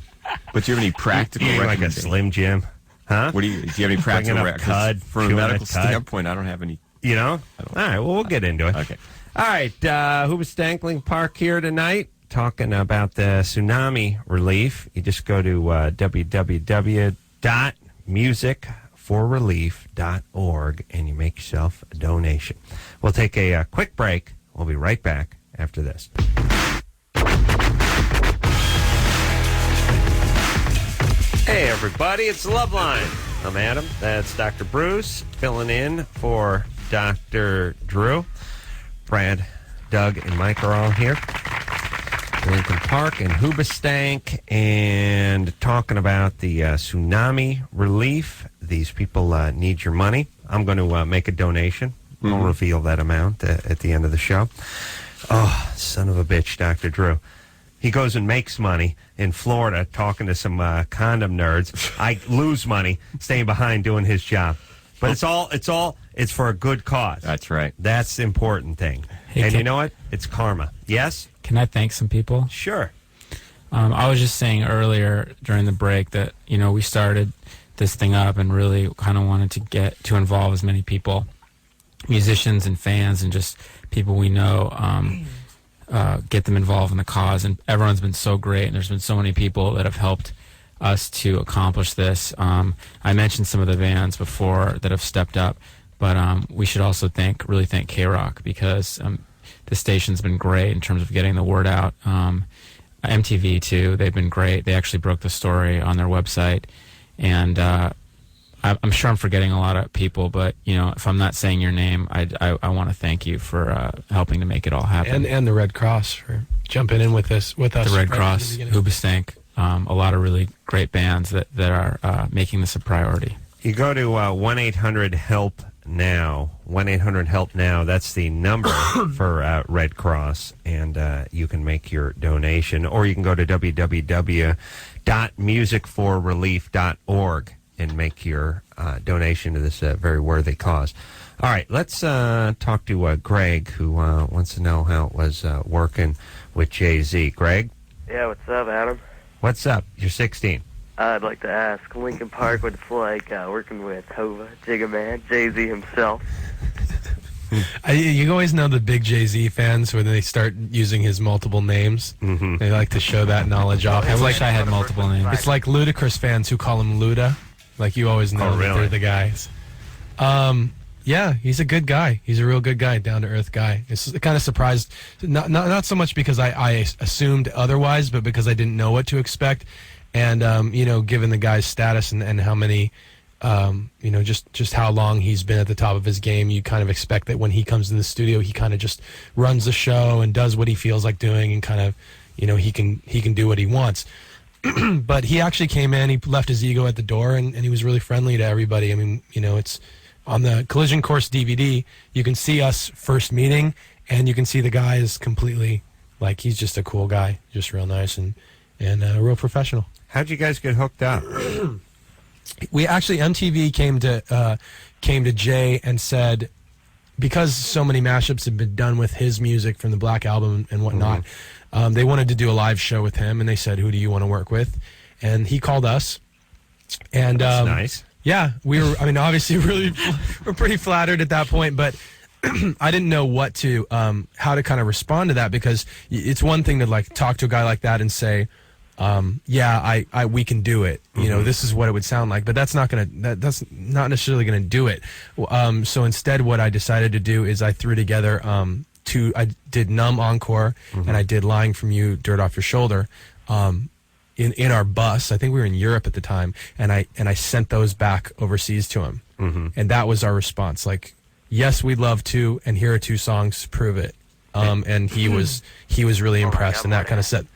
But do you have any practical like a Slim Jim? Huh? Do you have any practical cud from a medical standpoint? I don't have any. You know? All right, well, we'll get into it. Okay. All right, Hoobastankling Park here tonight, talking about the tsunami relief. You just go to www.musicforrelief.org and you make yourself a donation. We'll take a quick break. We'll be right back after this. Hey, everybody, it's Loveline. I'm Adam. That's Dr. Bruce, filling in for Dr. Drew. Brad, Doug, and Mike are all here. Lincoln Park and Hoobastank, and talking about the tsunami relief. These people need your money. I'm going to make a donation. I'll reveal that amount at the end of the show. Oh, son of a bitch, Dr. Drew. He goes and makes money in Florida talking to some condom nerds. I lose money staying behind doing his job. But it's for a good cause. That's right. That's the important thing. Hey, and you know what? It's karma. Yes? Can I thank some people? Sure. I was just saying earlier during the break that, we started this thing up and really kind of wanted to get to involve as many people, musicians and fans and just people we know, get them involved in the cause. And everyone's been so great, and there's been so many people that have helped us to accomplish this. I mentioned some of the bands before that have stepped up, but we should also really thank K-Rock, because the station's been great in terms of getting the word out. MTV too, they've been great. They actually broke the story on their website, and I'm sure I'm forgetting a lot of people, but if I'm not saying your name, I want to thank you for helping to make it all happen. And the Red Cross for jumping in with us. The Red Cross, Hoobastank. A lot of really great bands that are making this a priority. You go to 1-800-HELP-NOW. 1-800-HELP-NOW. That's the number for Red Cross, and you can make your donation. Or you can go to www.musicforrelief.org and make your donation to this very worthy cause. All right, let's talk to Greg, who wants to know how it was working with Jay-Z. Greg? Yeah, what's up, Adam? What's up? You're 16. I'd like to ask Lincoln Park what it's like working with Hova, Jigga Man, Jay-Z himself. You always know the big Jay-Z fans when they start using his multiple names. Mm-hmm. They like to show that knowledge off. I wish I had multiple names. It's like Ludacris fans who call him Luda. Like you always know that they're the guys. Yeah, he's a good guy. He's a real good guy, down-to-earth guy. It's kind of surprised, not so much because I assumed otherwise, but because I didn't know what to expect. And, given the guy's status and how many, just how long he's been at the top of his game, you kind of expect that when he comes in the studio, he kind of just runs the show and does what he feels like doing and kind of, he can do what he wants. But he actually came in, he left his ego at the door, and he was really friendly to everybody. I mean, it's on the Collision Course DVD, you can see us first meeting, and you can see the guy is completely, like, he's just a cool guy, just real nice and real professional. How'd you guys get hooked up? We actually, MTV came to Jay and said, because so many mashups had been done with his music from the Black Album and whatnot, they wanted to do a live show with him, and they said, who do you want to work with? And he called us. And that's nice. Yeah, we were, obviously we're pretty flattered at that point, but I didn't know how to kind of respond to that, because it's one thing to like talk to a guy like that and say, we can do it. This is what it would sound like, but that's not necessarily gonna do it. So instead, what I decided to do is I threw together I did Numb Encore and I did Lying From You, Dirt Off Your Shoulder, in our bus. I think we were in Europe at the time, and I sent those back overseas to him, and that was our response. Like, yes, we'd love to, and here are 2 songs to prove it. And he was really impressed, and that kind of set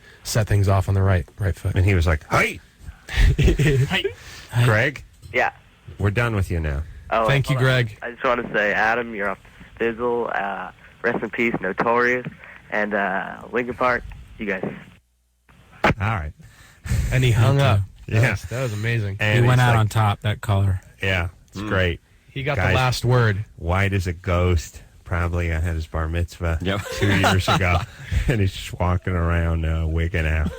things off on the right foot. And he was like, "Hey, Hey. Greg, Yeah. we're done with you now." Oh, Thank you, hold on. Greg. I just want to say, Adam, you're off the fizzle. Rest in peace, Notorious, and Linkin Park. You guys. All right. And he hung up. Yeah. That was amazing. And He went he's out like- on top, that caller. Yeah, it's great. He got Guys, the last word. White as a ghost. Probably I had his bar mitzvah Yep. 2 years ago, and he's just walking around wigging out.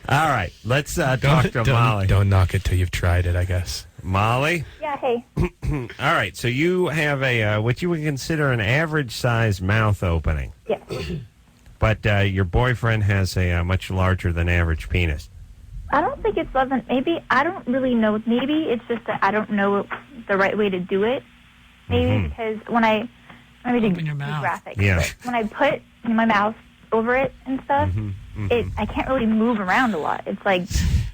All right, let's talk to Molly. Don't knock it till you've tried it, I guess. Molly? Yeah, hey. All right, so you have a what you would consider an average-sized mouth opening. Yeah. But your boyfriend has a much larger than average penis. I don't think it's love. Maybe, I don't really know. Maybe it's just that I don't know the right way to do it. Maybe because when I, let me Open your mouth. graphic. Yeah. But when I put my mouth over it and stuff, I can't really move around a lot. It's like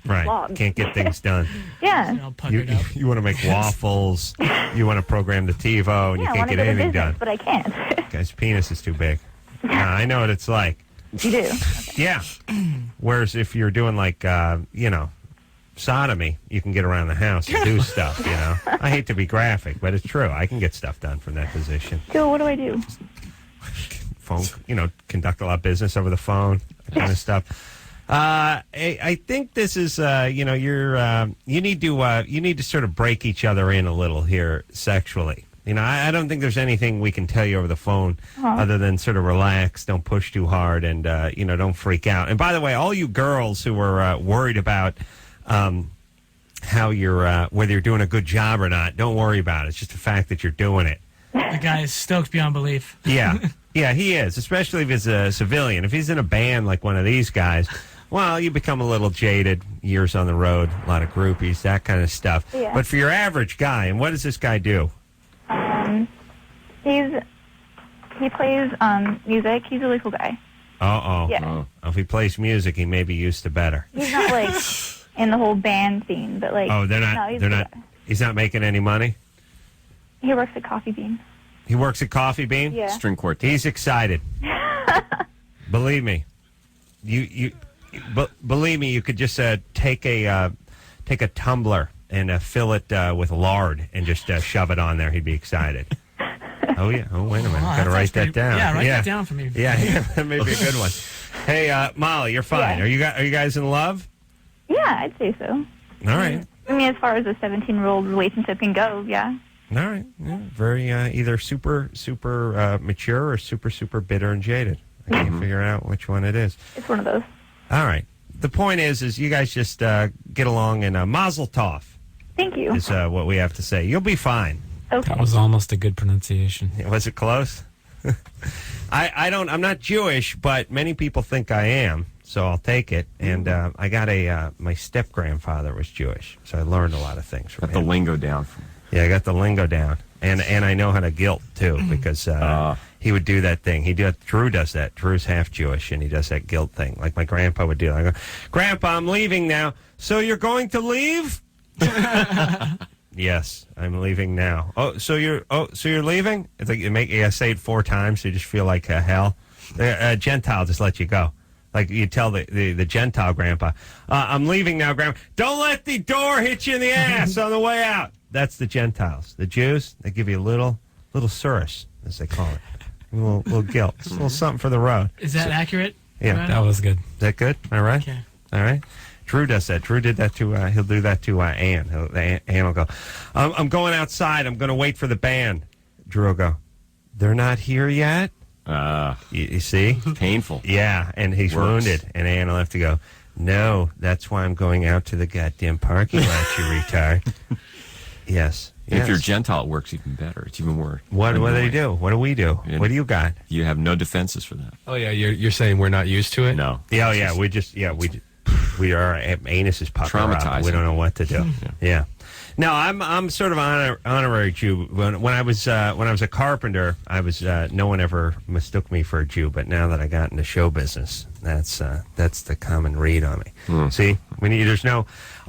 Right, clogged. can't get things done. Yeah. All puckered up. You want to make waffles, you want to program the TiVo, and Yeah, you I can't want to get go to anything business, done. but I can't. Guy's penis is too big. I know what it's like. You do? Yeah. Whereas if you're doing like, sodomy, you can get around the house and do stuff, I hate to be graphic, but it's true. I can get stuff done from that position. So what do I do? Phone, conduct a lot of business over the phone, that kind of stuff. I think this is, you need to sort of break each other in a little here sexually. I don't think there's anything we can tell you over the phone other than sort of relax, don't push too hard, and, don't freak out. And by the way, all you girls who are worried about how you're, whether you're doing a good job or not, don't worry about it. It's just the fact that you're doing it. The guy is stoked beyond belief. Yeah. Yeah, he is, especially if he's a civilian. If he's in a band like one of these guys, well, you become a little jaded, years on the road, a lot of groupies, that kind of stuff. Yeah. But for your average guy, and what does this guy do? He plays music. He's a really cool guy. Uh-oh. Yeah. If he plays music, he may be used to better. He's not like in the whole band scene, but like. Oh, they're not. No, he's they're a not. good guy. He's not making any money. He works at Coffee Bean. He works at Coffee Bean. Yeah. String quartet. He's excited. Believe me, believe me, you could just take a tumbler and fill it with lard and just shove it on there. He'd be excited. Oh yeah. Oh wait a minute. Got to write that down. Yeah, write that down for me. Yeah, that may be a good one. Hey, Molly, you're fine. Yeah. Are you guys in love? Yeah, I'd say so. All right. I mean, as far as a 17-year-old relationship can go, yeah. All right. Yeah, very either super mature or super bitter and jaded. I can't figure out which one it is. It's one of those. All right. The point is you guys just get along, and mazel tov Thank you. is what we have to say. You'll be fine. Okay. That was almost a good pronunciation. Was it close? I'm not Jewish, but many people think I am, so I'll take it. And I got my step-grandfather was Jewish, so I learned a lot of things from Got the him. lingo down. Yeah, I got the lingo down. And I know how to guilt, too, because he would do that thing. Drew does that. Drew's half Jewish, and he does that guilt thing, like my grandpa would do. I go, Grandpa, I'm leaving now. So you're going to leave? Yes, I'm leaving now. So you're leaving? It's like you say it 4 times, so you just feel like hell. Gentile just let you go. Like you tell the Gentile grandpa, I'm leaving now, Grandpa. Don't let the door hit you in the ass on the way out. That's the Gentiles. The Jews, they give you a little surus, as they call it. A little guilt. Just a little something for the road. Is that accurate? Yeah. Right? That was good. Is that good? All right? Okay. All right. Drew does that. Drew did that to, he'll do that to Ann. Ann will go, I'm going outside. I'm going to wait for the band. Drew will go, they're not here yet? You see? Painful. Yeah, and he's wounded. And Ann will have to go, no, that's why I'm going out to the goddamn parking lot, you retard. Yes. And if you're Gentile, it works even better. It's even worse. What do they do? What do we do? Yeah. What do you got? You have no defenses for that. Oh yeah, you're saying we're not used to it? No. Yeah, we are anus is puckered up. Traumatizing. We don't know what to do. Yeah. No, I'm sort of honorary Jew. When I was a carpenter, no one ever mistook me for a Jew. But now that I got into show business, that's the common read on me. See, there's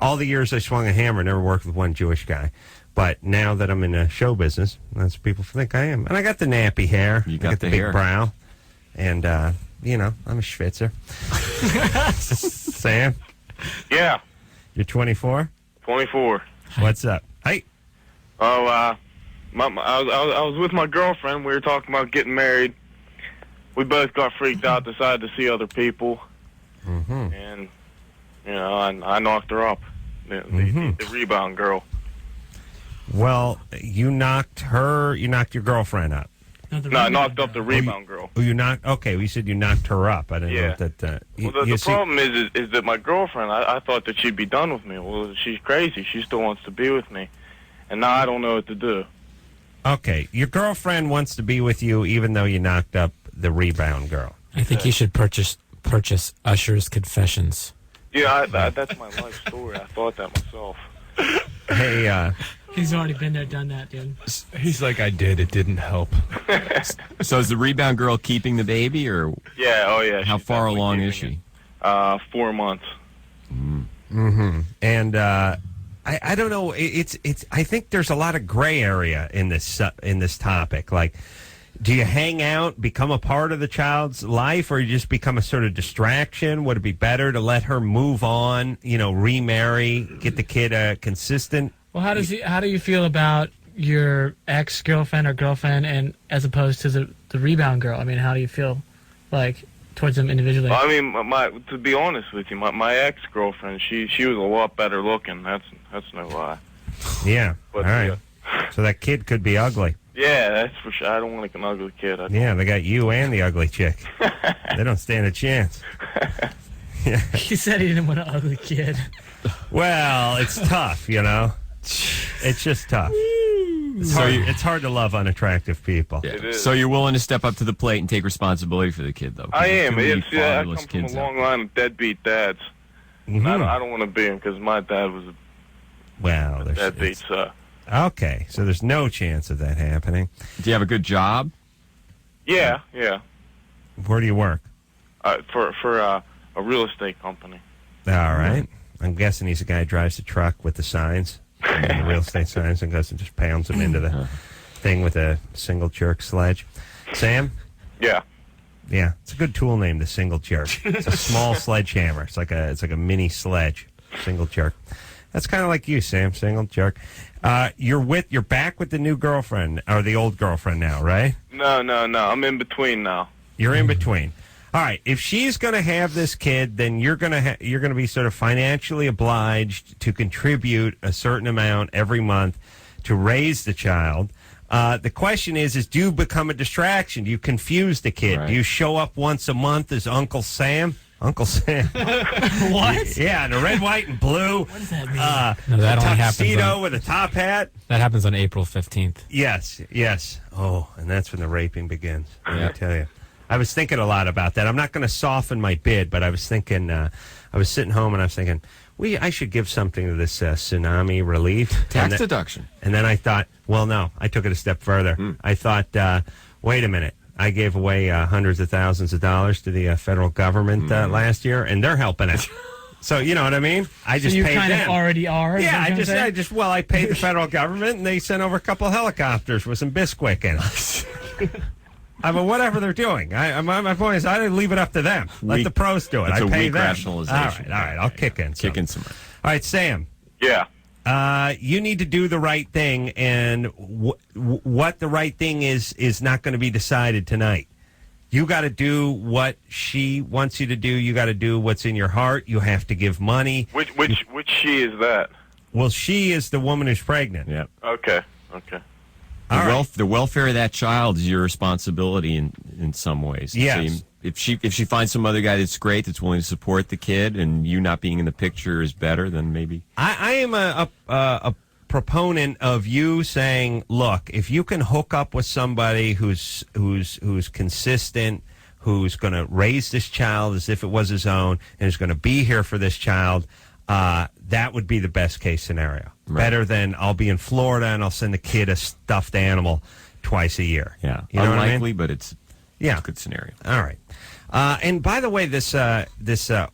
all the years I swung a hammer, never worked with one Jewish guy. But now that I'm in a show business, that's what people think I am. And I got the nappy hair. You I got got the big hair. brow, and I'm a schwitzer. Sam, Yeah, you're 24. 24. What's up? Hey. Oh, I was with my girlfriend. We were talking about getting married, we both got freaked out, decided to see other people, and I knocked her up, the rebound girl. Well, you knocked your girlfriend up. No, I knocked up the rebound girl. Oh, you knocked. Okay, we said you knocked her up. I didn't know that. Well, the problem is that my girlfriend, I thought that she'd be done with me. Well, she's crazy. She still wants to be with me, and now I don't know what to do. Okay, your girlfriend wants to be with you, even though you knocked up the rebound girl. I think you should purchase Usher's Confessions. Yeah, that's my life story. I thought that myself. Hey, he's already been there, done that, dude. He's like, I did. It didn't help. So is the rebound girl keeping the baby, or yeah. How far along is she? 4 months. And I don't know. It's. I think there's a lot of gray area in this topic. Like, do you hang out, become a part of the child's life, or you just become a sort of distraction? Would it be better to let her move on? Remarry, get the kid a consistent. Well, how do you feel about your ex-girlfriend or girlfriend, and as opposed to the rebound girl? I mean, how do you feel like towards them individually? I mean, to be honest with you, my ex-girlfriend, she was a lot better looking. That's no lie. Yeah. But, all right. So that kid could be ugly. Yeah, that's for sure. I don't want like an ugly kid. Yeah, they got you and the ugly chick. They don't stand a chance. Yeah. He said he didn't want an ugly kid. Well, it's tough, It's just tough. It's hard to love unattractive people. Yeah. It is. So you're willing to step up to the plate and take responsibility for the kid, though? I am. Too many I come fatherless from a kids long line of deadbeat dads. I don't want to be him because my dad was a deadbeat. Okay, so there's no chance of that happening. Do you have a good job? Yeah. Where do you work? For a real estate company. All right. I'm guessing he's a guy who drives the truck with the signs, the real estate signs, and goes and just pounds them into the thing with a single jerk sledge. Sam? Yeah. Yeah, it's a good tool name, the single jerk. It's a small sledgehammer. It's like a mini sledge, single jerk. That's kind of like you, Sam, single jerk. You're back with the new girlfriend or the old girlfriend now, right? No. I'm in between now. You're in between. All right. If she's going to have this kid, then you're going to be sort of financially obliged to contribute a certain amount every month to raise the child. The question is do you become a distraction? Do you confuse the kid? Right. Do you show up once a month as Uncle Sam? Uncle Sam. What? Yeah, in a red, white, and blue. What does that mean? No, that only happens tuxedo with a top hat. That happens on April 15th. Yes. Oh, and that's when the raping begins. Let me tell you. I was thinking a lot about that. I'm not going to soften my bid, but I was thinking, I was sitting home and I was thinking, I should give something to this tsunami relief. Tax deduction. And then I thought, well, no, I took it a step further. I thought, wait a minute. I gave away hundreds of thousands of dollars to the federal government last year, and they're helping it. So you know what I mean? I just you paid kind them. of already are. Yeah, I paid the federal government, and they sent over a couple of helicopters with some Bisquick in it. I mean, whatever they're doing. My point is, I didn't leave it up to them. Let the pros do it. That's I a pay weak them. rationalization. All right. I'll kick in. Kick in some money. All right, Sam. Yeah. You need to do the right thing, and what the right thing is not going to be decided tonight. You got to do what she wants you to do. You got to do what's in your heart. You have to give money. Which she is that? Well, she is the woman who's pregnant. Yeah. Okay. The welfare of that child is your responsibility in some ways. Yes. So if she finds some other guy that's great, that's willing to support the kid, and you not being in the picture is better, then maybe. I am a proponent of you saying, look, if you can hook up with somebody who's consistent, who's going to raise this child as if it was his own, and is going to be here for this child, that would be the best case scenario. Right. Better than I'll be in Florida and I'll send the kid a stuffed animal twice a year. Yeah, you know unlikely, what I mean? but it's a good scenario. All right. And by the way, this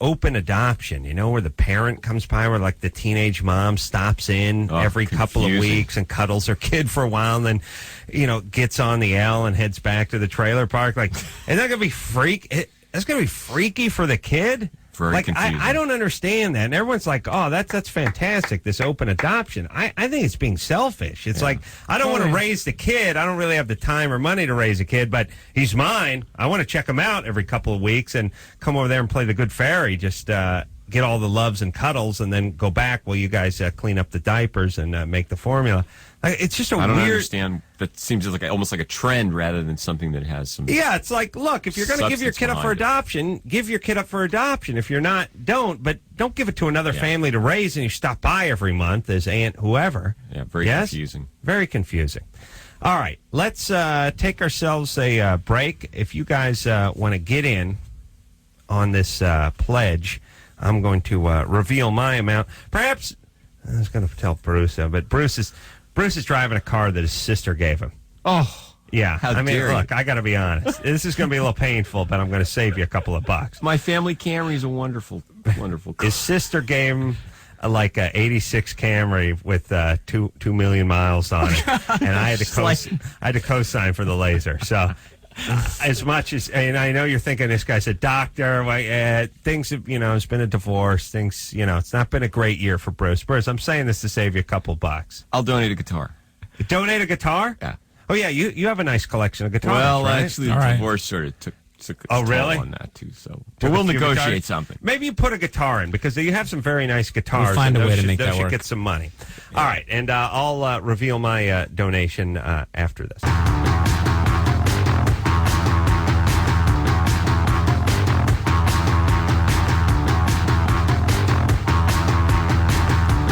open adoption, where the parent comes by, where like the teenage mom stops in every couple of weeks and cuddles her kid for a while, and then, gets on the L and heads back to the trailer park. Like, is that gonna be That's gonna be freaky for the kid. Very confusing. I don't understand that. And everyone's like, oh, that's fantastic, this open adoption. I think it's being selfish. It's like, I don't want to raise the kid. I don't really have the time or money to raise a kid, but he's mine. I want to check him out every couple of weeks and come over there and play the good fairy. Just get all the loves and cuddles and then go back while you guys clean up the diapers and make the formula. It's just I don't weird. understand. That seems like almost like a trend rather than something that has some. Yeah, it's like, look, if you're going to give your kid up for adoption, give your kid up for adoption. If you're not, don't. But don't give it to another family to raise and you stop by every month as aunt whoever. Yeah, very confusing. Very confusing. All right, let's take ourselves a break. If you guys want to get in on this pledge, I'm going to reveal my amount. Perhaps, I was going to tell Bruce, but Bruce is driving a car that his sister gave him. Oh, yeah. How I mean, dare look, I got to be honest. This is going to be a little painful, but I'm going to save you a couple of bucks. My family Camry is a wonderful, wonderful car. His sister gave him like a '86 Camry with 2 million miles on it, and I had to co-sign for the laser. So. As much as, and I know you're thinking this guy's a doctor, things have, it's been a divorce, things, it's not been a great year for Bruce. Bruce, I'm saying this to save you a couple bucks. I'll donate a guitar. Donate a guitar? Yeah. Oh, yeah, you have a nice collection of guitars, Well, right? actually, the divorce sort of took its toll really? on that, too. So but we'll negotiate something. Maybe you put a guitar in, because you have some very nice guitars. We'll find a way to make that those should work. get some money. Yeah. All right, and I'll reveal my donation after this.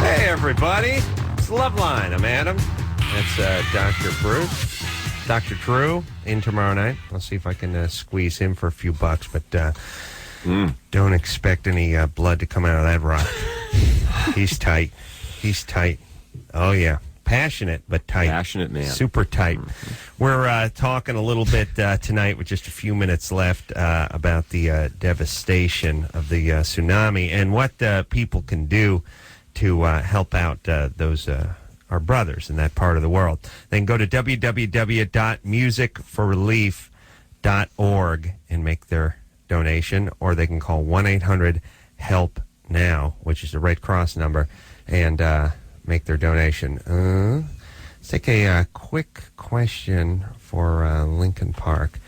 Everybody, it's Loveline. I'm Adam. That's Dr. Bruce. Dr. Drew in tomorrow night. I'll see if I can squeeze him for a few bucks, but don't expect any blood to come out of that rock. He's tight. He's tight. Oh, yeah. Passionate, but tight. Passionate man. Super tight. We're talking a little bit tonight with just a few minutes left about the devastation of the tsunami and what people can do to help out those our brothers in that part of the world. They can go to www.musicforrelief.org and make their donation, or they can call 1-800-HELP-NOW, which is the Red Cross number, and make their donation. Let's take a quick question for Lincoln Park.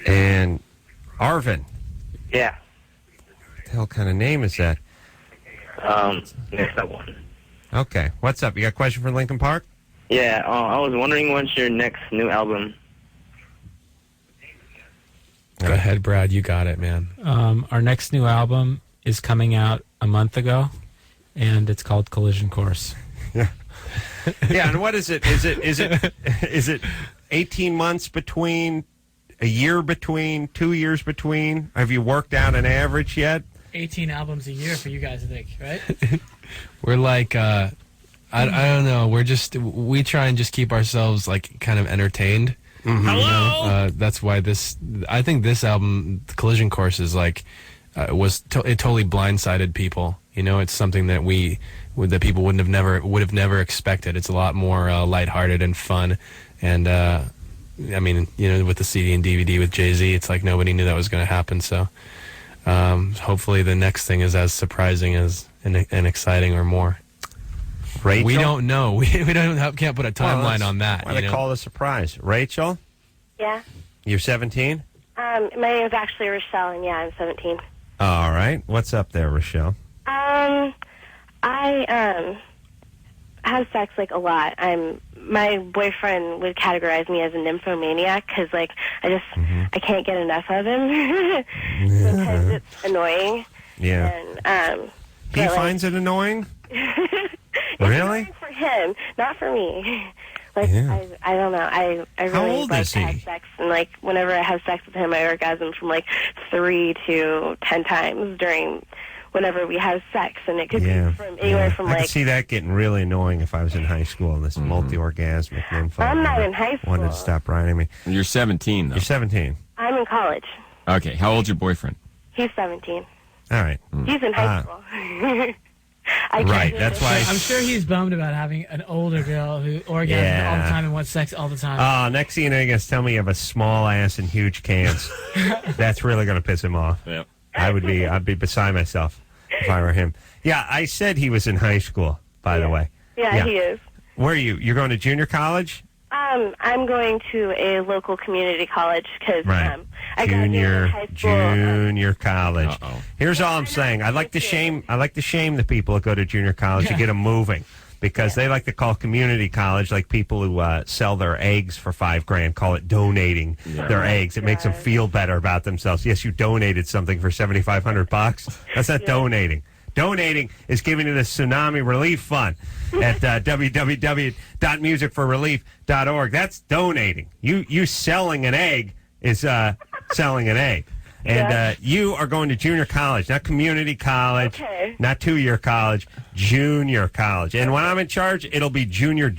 And Arvin. Yeah. What the hell kind of name is that? Next up one. Okay. What's up? You got a question for Lincoln Park? Yeah, I was wondering when's your next new album? Go ahead, Brad. You got it, man. Our next new album is coming out a month ago, and it's called Collision Course. Yeah. Yeah, and what is it? Is it 18 months between, a year between, 2 years between? Have you worked out an average yet? 18 albums a year for you guys, I think, right? We're like, I don't know. We try and just keep ourselves like kind of entertained. Mm-hmm. Hello. That's why I think this album, Collision Course, is like, it totally blindsided people. It's something that that people would have never expected. It's a lot more lighthearted and fun, and I mean, with the CD and DVD with Jay-Z, it's like nobody knew that was going to happen. So. Hopefully the next thing is as surprising as and exciting or more. Rachel? We don't know. We can't put a timeline on that. Why they call it a surprise? Rachel? Yeah. You're 17? My name is actually Rochelle, and yeah, I'm 17. All right. What's up there, Rochelle? I have sex like a lot. My boyfriend would categorize me as a nymphomaniac because like I can't get enough of him. Sometimes it's annoying. Yeah. And he finds it annoying? It's Really? annoying for him, not for me. Like Yeah. I don't know. I How really old like is to have he? sex, and like whenever I have sex with him, I orgasm from like 3 to 10 times during whenever we have sex, and it could be from anywhere from I like. could see that getting really annoying if I was in high school and this multi-orgasmic nympho. I'm not in high Wanted to school. stop riding me. You're 17, though. You're 17. I'm in college. Okay. How old's your boyfriend? He's 17. All right. He's in high school. I can't Right, do that's this. why- I'm sure he's bummed about having an older girl who orgasms Yeah. all the time and wants sex all the time. Next thing you know, you're going to tell me you have a small ass and huge cans. That's really going to piss him off. Yep. I'd be beside myself if I were him. Yeah, I said he was in high school, by the way. Yeah, he is. Where are you? You're going to junior college? I'm going to a local community college because Right. I graduated high school. Junior college. Here's all I'm saying. I like to shame the people that go to junior college to get them moving, because they like to call community college, like people who sell their eggs for $5,000, call it donating their eggs. It makes them feel better about themselves. Yes, you donated something for $7,500. That's not donating. Donating is giving to the Tsunami Relief Fund at www.musicforrelief.org. That's donating. You selling an egg is selling an egg. And you are going to junior college, not community college, not 2-year college, junior college. And when I'm in charge, it'll be junior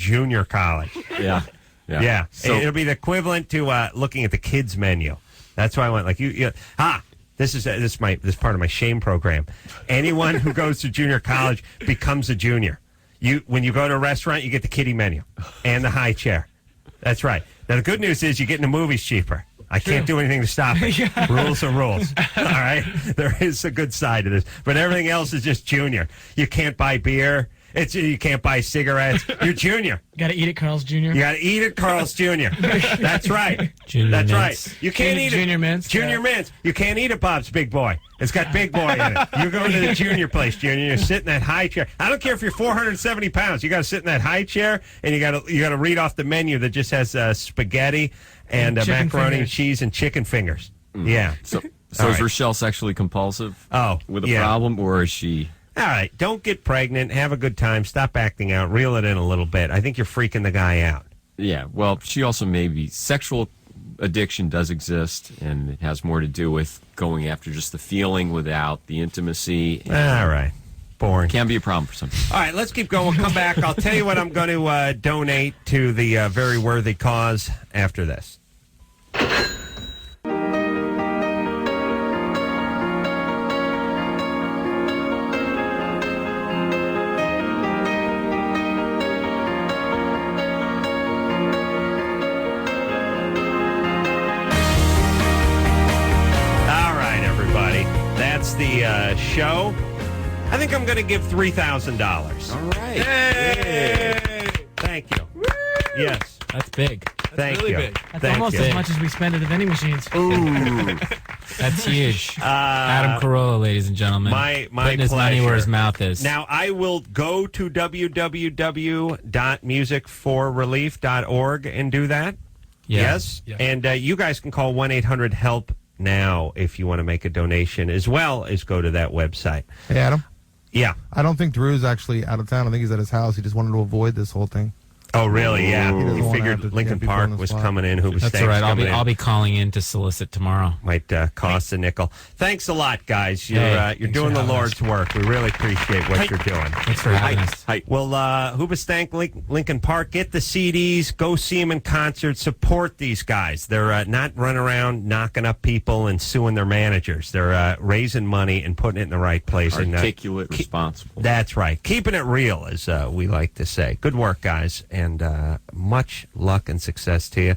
college. Yeah. So it'll be the equivalent to looking at the kids menu. That's why I went like This is part of my shame program. Anyone who goes to junior college becomes a junior. When you go to a restaurant, you get the kiddie menu and the high chair. That's right. Now the good news is you get in the movies cheaper. I can't do anything to stop it. Rules are rules. All right? There is a good side to this. But everything else is just junior. You can't buy beer. You can't buy cigarettes. You're junior. You got to eat at Carl's Jr. You got to eat at Carl's Jr. That's right. That's right. You can't eat Junior Mints. Junior Mints. You can't eat at Bob's Big Boy. It's got Big Boy in it. You go to the junior place, Junior. You sit in that high chair. I don't care if you're 470 pounds. You got to sit in that high chair, and you got to read off the menu that just has spaghetti and macaroni and cheese and chicken fingers. Yeah. So is Rochelle sexually compulsive? With a problem, or is she? All right, don't get pregnant. Have a good time. Stop acting out. Reel it in a little bit. I think you're freaking the guy out. Yeah, well, she also sexual addiction does exist, and it has more to do with going after just the feeling without the intimacy. All right. Boring. Can be a problem for some people. All right, let's keep going. We'll come back. I'll tell you what I'm going to donate to the very worthy cause after this. The show. I think I'm going to give $3,000. All right. Yay! Thank you. Woo! Yes. That's big. Thank really you. Big. That's almost as much as we spend at the vending machines. Ooh. That's huge. Adam Carolla, ladies and gentlemen. My putting his money where his mouth is. Now, I will go to www.musicforrelief.org and do that. Yes. And you guys can call 1-800-HELP now if you want to make a donation, as well as go to that website. Hey, Adam? Yeah. I don't think Drew's actually out of town. I think he's at his house. He just wanted to avoid this whole thing. Oh, really? Yeah. He He figured Lincoln Park was coming in. That's all right. I'll be calling in to solicit tomorrow. Might cost a nickel. Thanks a lot, guys. You're doing the Lord's work. We really appreciate what you're doing. Thanks for having us. Well, Hoobastank, Lincoln Park, get the CDs, go see them in concert, support these guys. They're not running around knocking up people and suing their managers. They're raising money and putting it in the right place. Articulate, responsible. That's right. Keeping it real, as we like to say. Good work, guys. And much luck and success to you.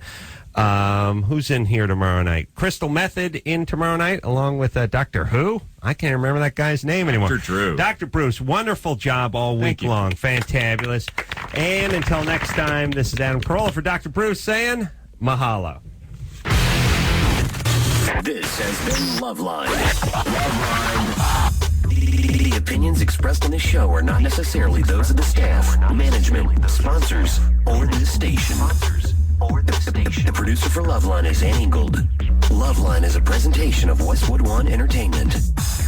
Who's in here tomorrow night? Crystal Method in tomorrow night, along with Dr. Who? I can't remember that guy's name anymore. Dr. Drew. Dr. Bruce, wonderful job all week long. Fantabulous. And until next time, this is Adam Carolla for Dr. Bruce saying mahalo. This has been Loveline. The opinions expressed in this show are not necessarily those of the staff, management, sponsors, or the station. The producer for Loveline is Annie Gold. Loveline is a presentation of Westwood One Entertainment.